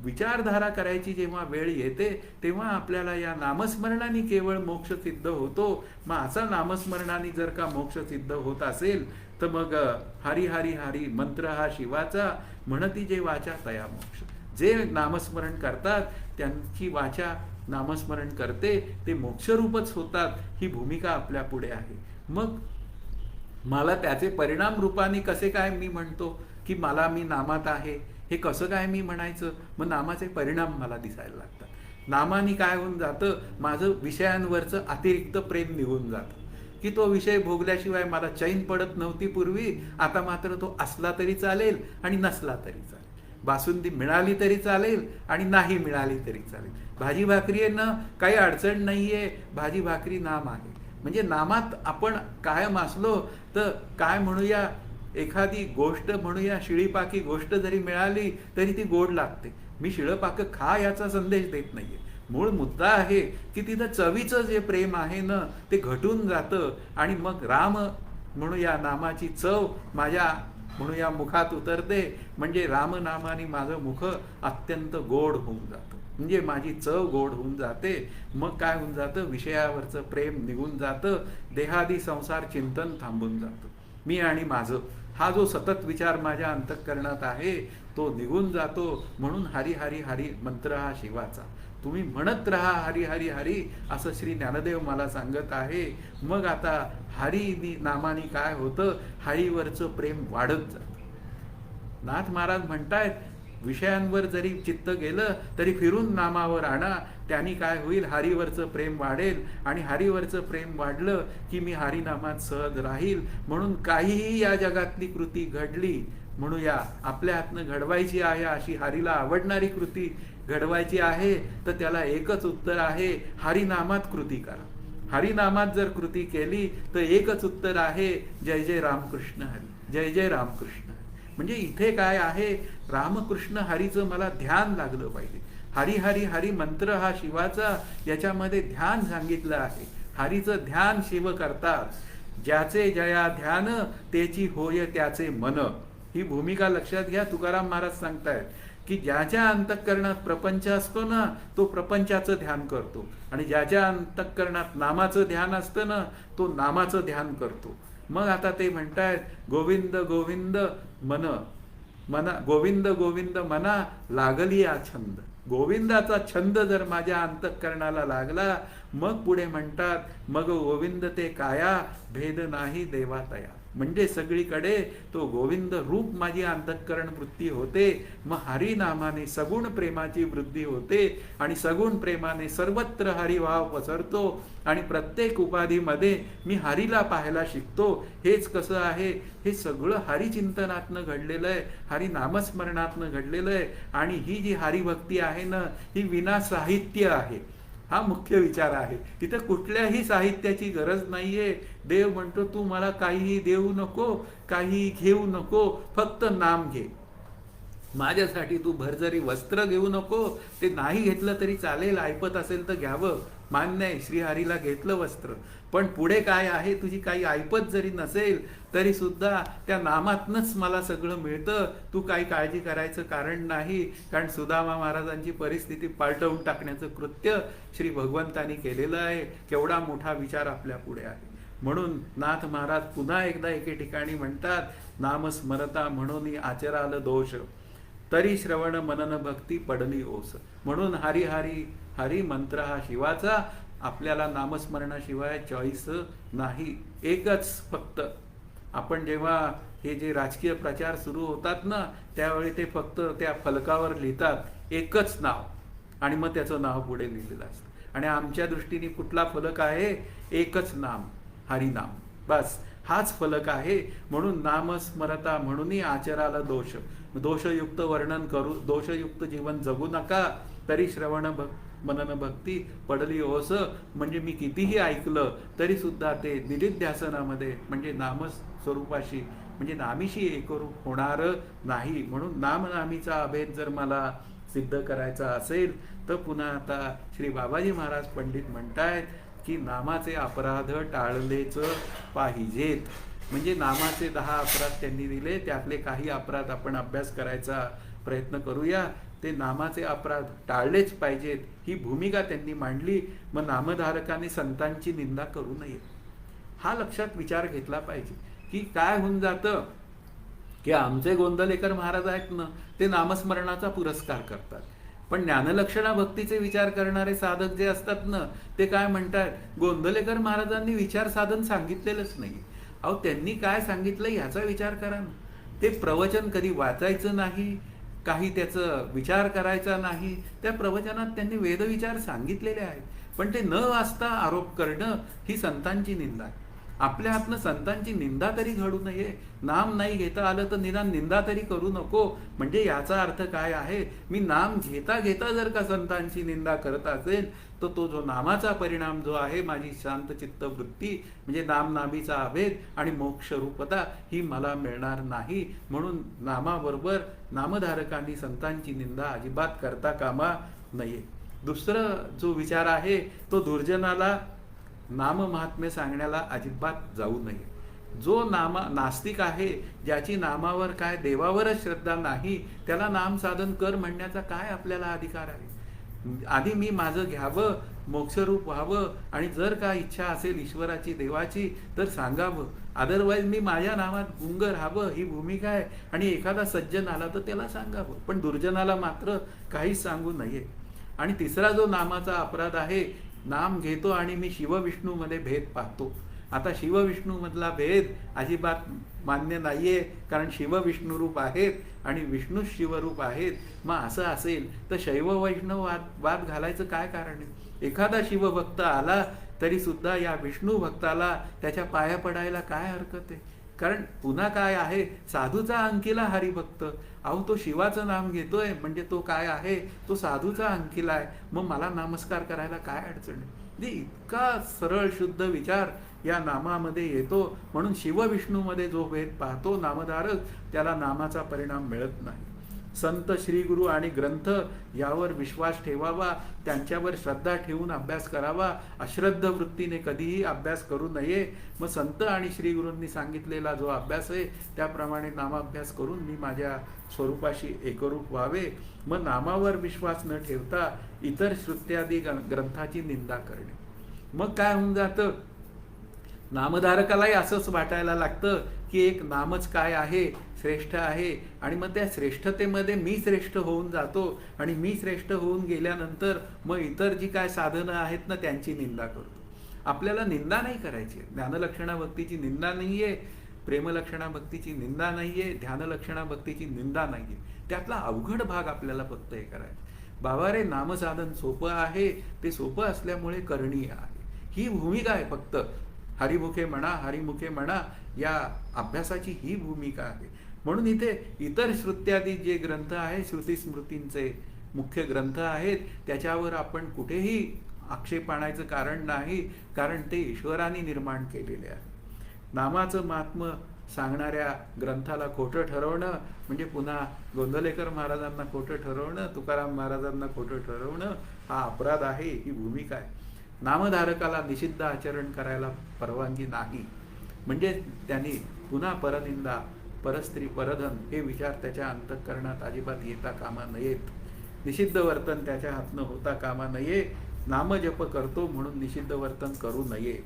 विचारधारा करायची जेव्हा वेळ येते तेव्हा आपल्याला या नामस्मरणाने केवळ मोक्ष सिद्ध होतो. मग असा नामस्मरणाने जर का मोक्ष सिद्ध होत असेल तर मग हरी हरी हरी मंत्र हा शिवाचा, म्हणती जे वाचा तया मोक्ष. जे नामस्मरण करतात त्यांची वाचा नामस्मरण करते ते मोक्षरूपच होतात. ही भूमिका आपल्या पुढे आहे. मग मला त्याचे परिणाम रूपाने कसे काय मी म्हणतो की मी नामात आहे, हे कसं काय मी म्हणायचं? मग नामाचे परिणाम मला दिसायला लागतात. नामाने काय होऊन जातं, माझं विषयांवरचं अतिरिक्त प्रेम निघून जातं की तो विषय भोगल्याशिवाय मला चैन पडत नव्हती पूर्वी, आता मात्र तो असला तरी चालेल आणि नसला तरी चालेल. बासुंदी मिळाली तरी चालेल आणि नाही मिळाली तरी चालेल. भाजी भाकरी आहे ना, काही अडचण नाहीये, भाजी भाकरी नाम आहे. म्हणजे नामात आपण कायम असलो तर काय म्हणूया, एखादी गोष्ट म्हणूया, शिळीपाकी गोष्ट जरी मिळाली तरी ती गोड लागते. मी शिळपाक खा याचा संदेश देत नाहीये. मूळ मुद्दा आहे की तिथं चवीचं जे प्रेम आहे ना ते घटून जातं आणि मग राम म्हणूया नामाची चव माझ्या म्हणूया मुखात उतरते. म्हणजे रामनामाने माझं मुख अत्यंत गोड होऊन जातं, म्हणजे माझी चव गोड होऊन जाते. मग काय होऊन जातं, विषयावरचं प्रेम निघून जातं, देहादी संसार चिंतन थांबून जातं. मी आणि माझं हा जो सतत विचार माझ्या अंतःकरणात आहे तो निघून जातो. म्हणून हरी हरी हरी मंत्र हा शिवाचा. तुम्ही म्हणत राहा हरी हरी हरी, असं श्री ज्ञानदेव मला सांगत आहे. मग आता हरी नामाने काय होतं, हरीवरचं प्रेम वाढत जातं. नाथ महाराज म्हणतायत, विषयांवर जरी चित्त गेलं तरी फिरून नामावर आणा, त्यांनी काय होईल, हरीवरचं प्रेम वाढेल. आणि हरीवरचं प्रेम वाढलं की मी हरिनामात सहज राहील. म्हणून काहीही या जगातली कृती घडली म्हणूया, आपल्या हातनं घडवायची आहे अशी हरीला आवडणारी कृती घडवायची आहे तर त्याला एकच उत्तर आहे, हरिनामात कृती करा. हरिनामात जर कृती केली तर एकच उत्तर आहे, जय जय रामकृष्ण हरी, जय जय रामकृष्ण हरी. म्हणजे इथे काय आहे, रामकृष्ण हरीचं मला ध्यान लागलं पाहिजे. हरी हरी हरी मंत्र हा शिवाचा, याच्यामध्ये ध्यान सांगितलं आहे. हरीचं ध्यान शिव करतात. ज्याचे जया ध्यान तेची होय त्याचे मन. ही भूमिका लक्षात घ्या. तुकाराम महाराज सांगतायत की ज्याच्या अंतःकरणात प्रपंच असतो ना तो प्रपंचाचं ध्यान करतो, आणि ज्याच्या अंतःकरणात नामाचं ध्यान असतं ना तो नामाचं ध्यान करतो. मग आता ते म्हणतायत, गोविंद गोविंद मना गोविंद गोविंद मना लागली या छंद. गोविंदाचा छंद जर माझ्या अंतःकरणाला लागला, मग पुढे म्हणतात, मग गोविंद ते काया भेद नाही देवातया. म्हणजे सगळीकडे तो गोविंद रूप माझी अंतःकरण वृत्ती होते. मग हरिनामाने सगुण प्रेमाची वृद्धी होते आणि सगुण प्रेमाने सर्वत्र हरिभाव पसरतो आणि प्रत्येक उपाधीमध्ये मी हरीला पाहायला शिकतो. हेच कसं आहे, हे सगळं हरिचिंतनातनं घडलेलं आहे, हरिनामस्मरणातनं घडलेलं आहे. आणि ही जी हरिभक्ती आहे ना ही विना साहित्य आहे. हा मुख्य विचार आहे. तिथं कुठल्याही साहित्याची गरज नाहीये. देव म्हणतो, तू मला काहीही देऊ नको, काही घेऊ नको, फक्त नाम घे. माझ्यासाठी तू भरजरी वस्त्र घेऊ नको, ते नाही घेतलं तरी चालेल, ऐपत असेल तर घ्यावं, मान्य आहे. श्रीहरीला घेतलं वस्त्र, पण पुढे काय आहे, तुझी काही ऐपत जरी नसेल तरी सुद्धा त्या नामातनंच मला सगळं मिळतं. तू काही काळजी करायचं कारण नाही. कारण सुदामा महाराजांची परिस्थिती पालटवून टाकण्याचं कृत्य श्री भगवंतानी केलेलं आहे. केवढा मोठा विचार आपल्या पुढे आहे. म्हणून नाथ महाराज पुन्हा एकदा एके ठिकाणी म्हणतात, नामस्मरता म्हणून आचराल दोष, तरी श्रवण मनन भक्ती पडली ओस. म्हणून हरी हरी हरी मंत्र हा शिवाचा. आपल्याला नामस्मरणाशिवाय चॉईस नाही. एकच फक्त आपण जेव्हा हे जे राजकीय प्रचार सुरू होतात ना त्यावेळी ते फक्त त्या फलकावर लिहितात एकच नाव आणि मग त्याचं नाव पुढे लिहिलेलं असतं. आणि आमच्या दृष्टीने कुठला फलक आहे, एकच नाम, हरिनाम, बस हाच फलक आहे. म्हणून नामस्मरता म्हणून आचराला दोष, दोषयुक्त वर्णन करू, दोषयुक्त जीवन जगू नका, तरी श्रवण मनन भक्ती पडली ओस. म्हणजे मी कितीही ऐकलं तरी सुद्धा ते निदिध्यासनामध्ये म्हणजे नामस्वरूपाशी म्हणजे नामीशी एकरूप होणार नाही. म्हणून नामनामीचा अभेद जर मला सिद्ध करायचा असेल तर पुन्हा आता श्री बाबाजी महाराज पंडित म्हणतायत की नामाचे अपराध टाळलेच पाहिजेत. म्हणजे नामाचे 10 अपराध त्यांनी दिले, त्यातले काही अपराध आपण अभ्यास करायचा प्रयत्न करूया. ते नामाचे अपराध टाळलेच पाहिजेत ही भूमिका त्यांनी मांडली. मग नामधारकाने संतांची निंदा करू नये हा लक्षात विचार घेतला पाहिजे. की काय होऊन जातं की आमचे गोंदलेकर महाराज आहेत ना, ते नामस्मरणाचा पुरस्कार करतात, पण ज्ञानलक्षणा भक्तीचे विचार करणारे साधक जे असतात ना, ते काय म्हणतात, गोंदलेकर महाराजांनी विचार साधन सांगितलेलंच नाही. अहो त्यांनी काय सांगितलं ह्याचा विचार करा ना. ते प्रवचन कधी वाचायचं नाही, काही त्याचं विचार करायचा नाही. त्या प्रवचनात त्यांनी वेदविचार सांगितलेले आहेत, पण ते न वाचता आरोप करणं ही संतांची निंदा आहे. आपल्या हातनं संतांची निंदा तरी घडू नये. नाम नाही घेता आलं तर निदान निंदा तरी करू नको. म्हणजे याचा अर्थ काय आहे, मी नाम घेता घेता जर का संतांची निंदा करत असेल तर तो जो नामाचा परिणाम जो आहे, माझी शांत चित्त वृत्ती म्हणजे नामनामीचा अभेद आणि मोक्ष रूपता ही मला मिळणार नाही. म्हणून नामाबरोबर नामधारकांनी संतांची निंदा अजिबात करता कामा नये. दुसरं जो विचार आहे तो दुर्जनाला नाम महात्म्य सांगण्याला अजिबात जाऊ नये. जो नास्तिक आहे, ज्याची नामावर काय देवावरच श्रद्धा नाही, त्याला नाम साधन कर म्हणण्याचा काय आपल्याला अधिकार आहे. आधी मी माझं घ्यावं, मोक्षरूप व्हावं, आणि जर का इच्छा असेल ईश्वराची देवाची तर सांगावं. अदरवाईज मी माझ्या नामात गुंग राहावं ही भूमिका आहे. आणि एखादा सज्जन आला तर त्याला सांगावं, पण दुर्जनाला मात्र काहीच सांगू नये. आणि तिसरा जो नामाचा अपराध आहे, नाम घेतो आणि मी शिवविष्णू मध्ये भेद पाहतो. आता शिवविष्णू मधला भेद अजिबात मान्य नाहीये, कारण शिवविष्णू रूप आहेत आणि विष्णू शिवरूप आहेत. मग असं असेल तर शैव वैष्णव वाद घालायचं काय कारण आहे. एखादा शिवभक्त आला तरी सुद्धा या विष्णू भक्ताला त्याच्या पाया पडायला काय हरकत आहे. कारण पुन्हा काय आहे, साधूचा अंकिला हरिभक्त. अहो तो शिवाचं नाम घेतोय म्हणजे तो काय आहे, तो साधूचा अंकिला आहे. मग मला नमस्कार करायला काय अडचण आहे. म्हणजे इतका सरळ शुद्ध विचार या नामामध्ये येतो. म्हणून शिवविष्णूमध्ये जो भेद पाहतो नामधारक, त्याला नामाचा परिणाम मिळत नाही. संत, श्रीगुरु आणि ग्रंथ यावर विश्वास ठेवावा, त्यांच्यावर श्रद्धा ठेवून अभ्यास करावा. अश्रद्ध वृत्तीने कधीही अभ्यास करू नये. मग संत आणि श्रीगुरूंनी सांगितलेला जो अभ्यास आहे त्याप्रमाणे नामाभ्यास करून मी माझ्या स्वरूपाशी एकरूप व्हावे. मग नामावर विश्वास न ठेवता इतर श्रुत्यादी ग्रंथाची निंदा करणे. मग काय होऊन जातं, नामधारकालाही असंच वाटायला लागतं की एक नामच काय आहे, श्रेष्ठ आहे. आणि मग त्या श्रेष्ठतेमध्ये मी श्रेष्ठ होऊन जातो. आणि मी श्रेष्ठ होऊन गेल्यानंतर मग इतर जी काय साधनं आहेत ना त्यांची निंदा करतो. आपल्याला निंदा नाही करायची. ज्ञानलक्षणा भक्तीची निंदा नाहीये, प्रेमलक्षणा भक्तीची निंदा नाहीये, ध्यानलक्षणा भक्तीची निंदा नाहीये. त्यातला अवघड भाग आपल्याला फक्त हे करायचं. बाबा रे, नामसाधन सोपं आहे, ते सोपं असल्यामुळे करणीय आहे ही भूमिका आहे फक्त. हरिमुखे म्हणा, हरिमुखे म्हणा, या अभ्यासाची ही भूमिका आहे. म्हणून इथे इतर श्रुत्यादी जे ग्रंथ आहेत, श्रुती स्मृतींचे मुख्य ग्रंथ आहेत, त्याच्यावर आपण कुठेही आक्षेप आणायचं कारण नाही, कारण ते ईश्वराने निर्माण केलेले आहे. नामाचं महात्म्य सांगणाऱ्या ग्रंथाला खोटं ठरवणं म्हणजे पुन्हा गोंदलेकर महाराजांना खोटं ठरवणं, तुकाराम महाराजांना खोटं ठरवणं हा अपराध आहे, ही भूमिका आहे. नामधारकाला निषिद्ध आचरण करायला परवानगी नाही. म्हणजे त्यांनी पुन्हा परनिंदा, परस्त्री, परधन हे विचार त्याच्या अंतःकरणात अजिबात येता कामा नयेत. निषिद्ध वर्तन त्याच्या हातनं होता कामा नये. नामजप करतो म्हणून निषिद्ध वर्तन करू नये.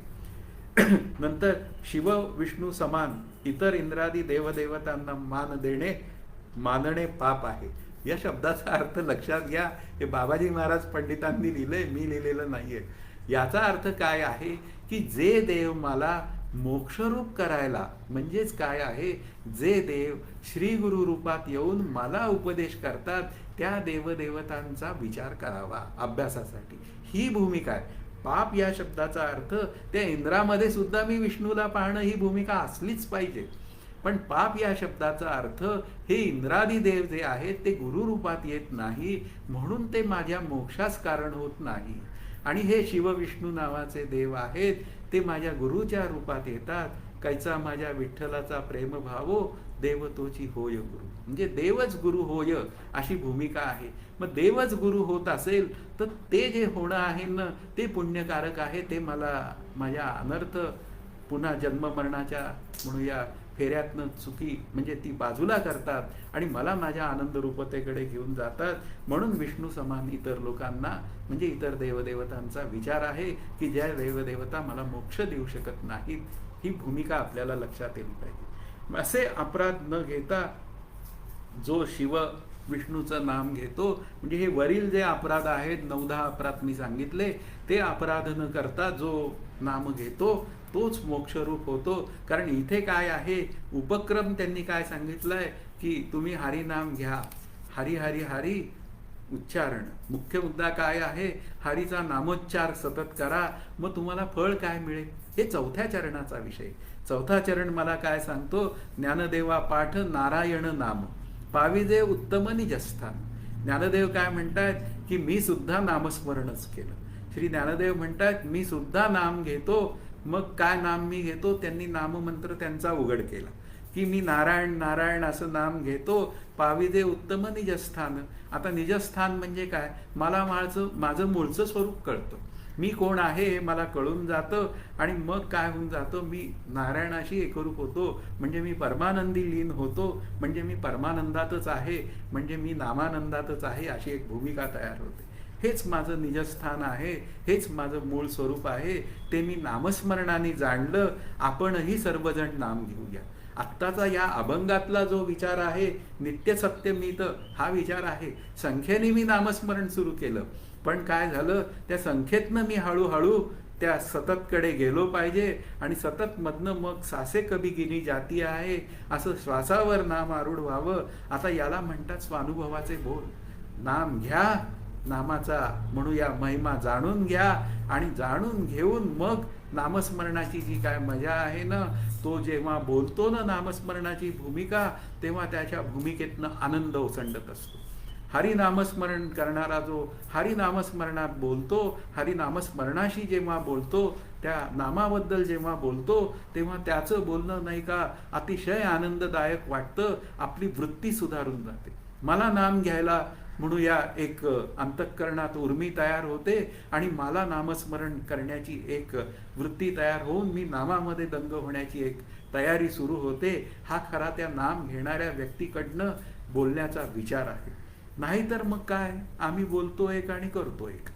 नंतर शिव विष्णू समान इतर इंद्रादी देवदेवतांना मान देणे, मानणे पाप आहे. या शब्दाचा अर्थ लक्षात घ्या. हे बाबाजी महाराज पंडितांनी लिहिलंय, मी लिहिलेलं नाहीये. याचा अर्थ काय आहे की जे देव मला मोक्षरूप करायला, म्हणजेच काय आहे, जे देव श्री गुरु रूपात येऊन मला उपदेश करतात त्या देवदेवतांचा विचार करावा अभ्यासासाठी, ही भूमिका आहे. पाप या शब्दाचा अर्थ त्या इंद्रामध्ये सुद्धा मी विष्णूला पाहणं ही भूमिका असलीच पाहिजे. पण पाप या शब्दाचा अर्थ हे इंद्रादी देव जे आहेत ते गुरु रूपात येत नाही, म्हणून ते माझ्या मोक्षास कारण होत नाही. आणि हे शिवविष्णू नावाचे देव आहेत ते माझ्या गुरुच्या रूपात येतात. कैचा माझ्या विठ्ठलाचा प्रेम भावो, देव तोची होय गुरु. म्हणजे देवच गुरु होय अशी भूमिका आहे. मग देवच गुरु होत असेल तर ते जे होणं आहे ना ते पुण्यकारक आहे. ते मला माझ्या अनर्थ पुन्हा जन्म मरणाच्या म्हणूया फेऱ्यातनं चुकी म्हणजे ती बाजूला करतात आणि मला माझ्या आनंदरूपतेकडे घेऊन जातात. म्हणून विष्णू समान इतर लोकांना म्हणजे इतर देवदेवतांचा विचार आहे की ज्या देवदेवता मला मोक्ष देऊ शकत नाहीत. ही भूमिका आपल्याला लक्षात येईल पाहिजे. असे अपराध न घेता जो शिव विष्णूचं नाम घेतो म्हणजे हे वरील जे अपराध आहेत 9-10 अपराध मी सांगितले ते अपराध न करता जो नाम घेतो तोच मोक्षरूप होतो. कारण इथे काय आहे उपक्रम त्यांनी काय सांगितलंय की तुम्ही हरिनाम घ्या. हरी हरी हरी उच्चारण. मुख्य मुद्दा काय आहे हरीचा नामोच्चार सतत करा. मग तुम्हाला फळ काय मिळेल हे 4थ्या चरणाचा विषय. 4था चरण मला काय सांगतो ज्ञानदेवा पाठ नारायण नाम पाविजे उत्तम निजस्थान. ज्ञानदेव काय म्हणतात की मी सुद्धा नामस्मरणच केलं. श्री ज्ञानदेव म्हणतात मी सुद्धा नाम घेतो. मग काय नाम मी घेतो त्यांनी नाममंत्र त्यांचा उघड केला की मी नारायण नारायण असं नाम घेतो. पाविजे उत्तम निजस्थान. आता निजस्थान म्हणजे काय मला माझं मूळचं स्वरूप कळतं. मी कोण आहे हे मला कळून जातं आणि मग काय होऊन जातं मी नारायणाशी एकरूप होतो. म्हणजे मी परमानंदी लीन होतो. म्हणजे मी परमानंदातच आहे. म्हणजे मी नामानंदातच आहे अशी एक भूमिका तयार होते. हेच माझं निजस्थान आहे. हेच माझं मूळ स्वरूप आहे. ते मी नामस्मरणाने जाणलं. आपणही सर्वजण नाम घेऊया. आत्ताचा या अभंगातला जो विचार आहे नित्यसत्यमित हा विचार आहे. संख्येने मी नामस्मरण सुरू केलं पण काय झालं त्या संख्येतनं मी हळूहळू त्या सततकडे गेलो पाहिजे आणि सतत मधनं मग सासे कभी गिनी जाती आहे असं श्वासावर नाम आरूढ व्हावं. आता याला म्हणतात स्वानुभवाचे बोल. नाम घ्या नामाचा म्हणूया महिमा जाणून घ्या आणि जाणून घेऊन मग नामस्मरणाची जी काय मजा आहे ना तो जेव्हा बोलतो ना नामस्मरणाची भूमिका तेव्हा त्याच्या भूमिकेतनं आनंद ओसंडत असतो. हरिनामस्मरण करणारा जो हरिनामस्मरणात बोलतो हरिनामस्मरणाशी जेव्हा बोलतो त्या नामाबद्दल जेव्हा बोलतो तेव्हा त्याचं बोलणं नाही का अतिशय आनंददायक वाटतं. आपली वृत्ती सुधारून जाते. मला नाम घ्यायला म्हणूया एक अंतःकरणात उर्मी तयार होते आणि मला नामस्मरण करण्याची एक वृत्ती तयार होऊन मी नामामध्ये दंग होण्याची एक तयारी सुरू होते. हा खरा त्या नाम घेणाऱ्या व्यक्तीकडनं बोलण्याचा विचार आहे. नाहीतर मग काय आम्ही बोलतो एक आणि करतो एक.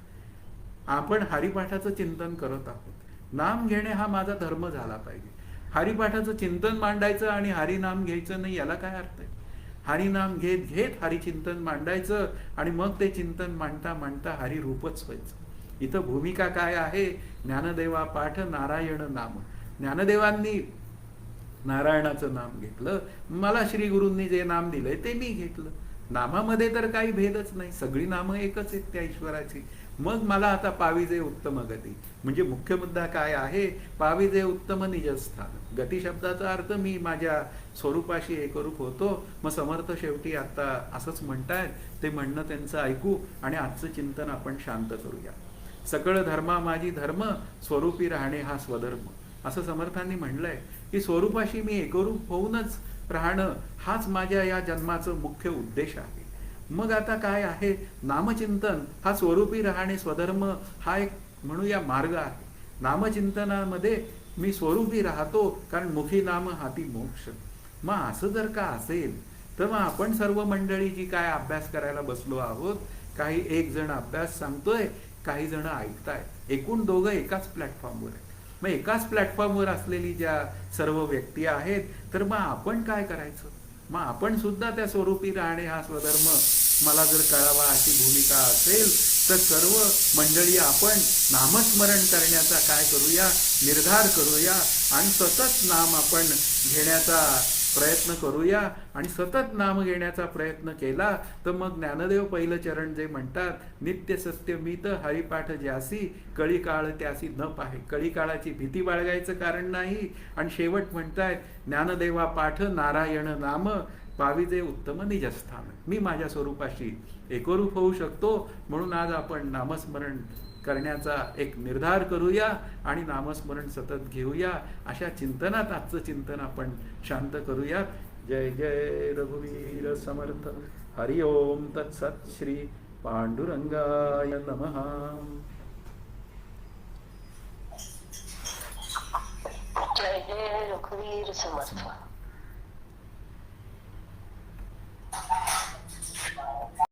आपण हरिपाठाचं चिंतन करत आहोत. नाम घेणे हा माझा धर्म झाला पाहिजे. हरिपाठाचं चिंतन मांडायचं आणि हरिनाम घ्यायचं नाही याला काय अर्थ आहे. हरिनाम घेत घेत हरिचिंतन मांडायचं आणि मग ते चिंतन मांडता मांडता हरिरूपच व्हायचं. इथं भूमिका काय आहे ज्ञानदेवा पाठ नारायण नाम. ज्ञानदेवांनी नारायणाचं नाम घेतलं. मला श्री गुरूंनी जे नाम दिलंय ते मी घेतलं. नामामध्ये तर काही भेदच नाही. सगळी नामं एकच आहेत त्या ईश्वराची. मग मला आता पाविजे उत्तम गती म्हणजे मुख्य मुद्दा काय आहे पाविजे उत्तम निजस्थान. गती शब्दाचा अर्थ मी माझ्या स्वरूपाशी एकरूप होतो. मग समर्थ शेवटी आता असंच म्हणतायत. ते म्हणणं त्यांचं ऐकू आणि आजचं चिंतन आपण शांत करूया. सकळ धर्मा माझी धर्म स्वरूपी राहणे हा स्वधर्म असं समर्थांनी म्हणलंय की स्वरूपाशी मी एकरूप होऊनच राहणं हाच माझ्या या जन्माचं मुख्य उद्देश आहे. मग आता काय आहे नामचिंतन हा स्वरूपी राहणे स्वधर्म हा एक म्हणूया मार्ग आहे. नामचिंतनामध्ये मी स्वरूपी राहतो कारण मुखी नाम हाती मोक्ष. मग असं जर का असेल तर मग आपण सर्व मंडळी जी काय अभ्यास करायला बसलो आहोत काही एक जण अभ्यास सांगतोय काही जण ऐकताय. एकूण दोघं एकाच प्लॅटफॉर्मवर आहेत. मग एकाच प्लॅटफॉर्मवर असलेली ज्या सर्व व्यक्ती आहेत तर मग आपण काय करायचं. मग आपण सुद्धा त्या स्वरूपी राहणे हा स्वधर्म मला जर कळावा अशी भूमिका असेल तर सर्व मंडळी आपण नामस्मरण करण्याचा काय करूया निर्धार करूया आणि सतत नाम आपण घेण्याचा प्रयत्न करूया. आणि सतत नाम घेण्याचा प्रयत्न केला तर मग ज्ञानदेव पहिलं चरण जे म्हणतात नित्य सत्यमित हरिपाठ ज्यासी कळी काळ त्यासी न पाहे. कळी काळाची भीती बाळगायचं कारण नाही. आणि शेवट म्हणतायत ज्ञानदेवा पाठ नारायण नाम पाविजे उत्तम निजस्थान. मी माझ्या स्वरूपाशी एकरूप होऊ शकतो म्हणून आज आपण नामस्मरण करण्याचा एक निर्धार करूया आणि नामस्मरण सतत घेऊया. अशा चिंतनात आजचं चिंतन आपण शांत करूया. जय जय रघुवीर समर्थ. हरि ओम तत्सत. श्री पांडुरंगाय नमः.
जय जय रघुवीर समर्थ.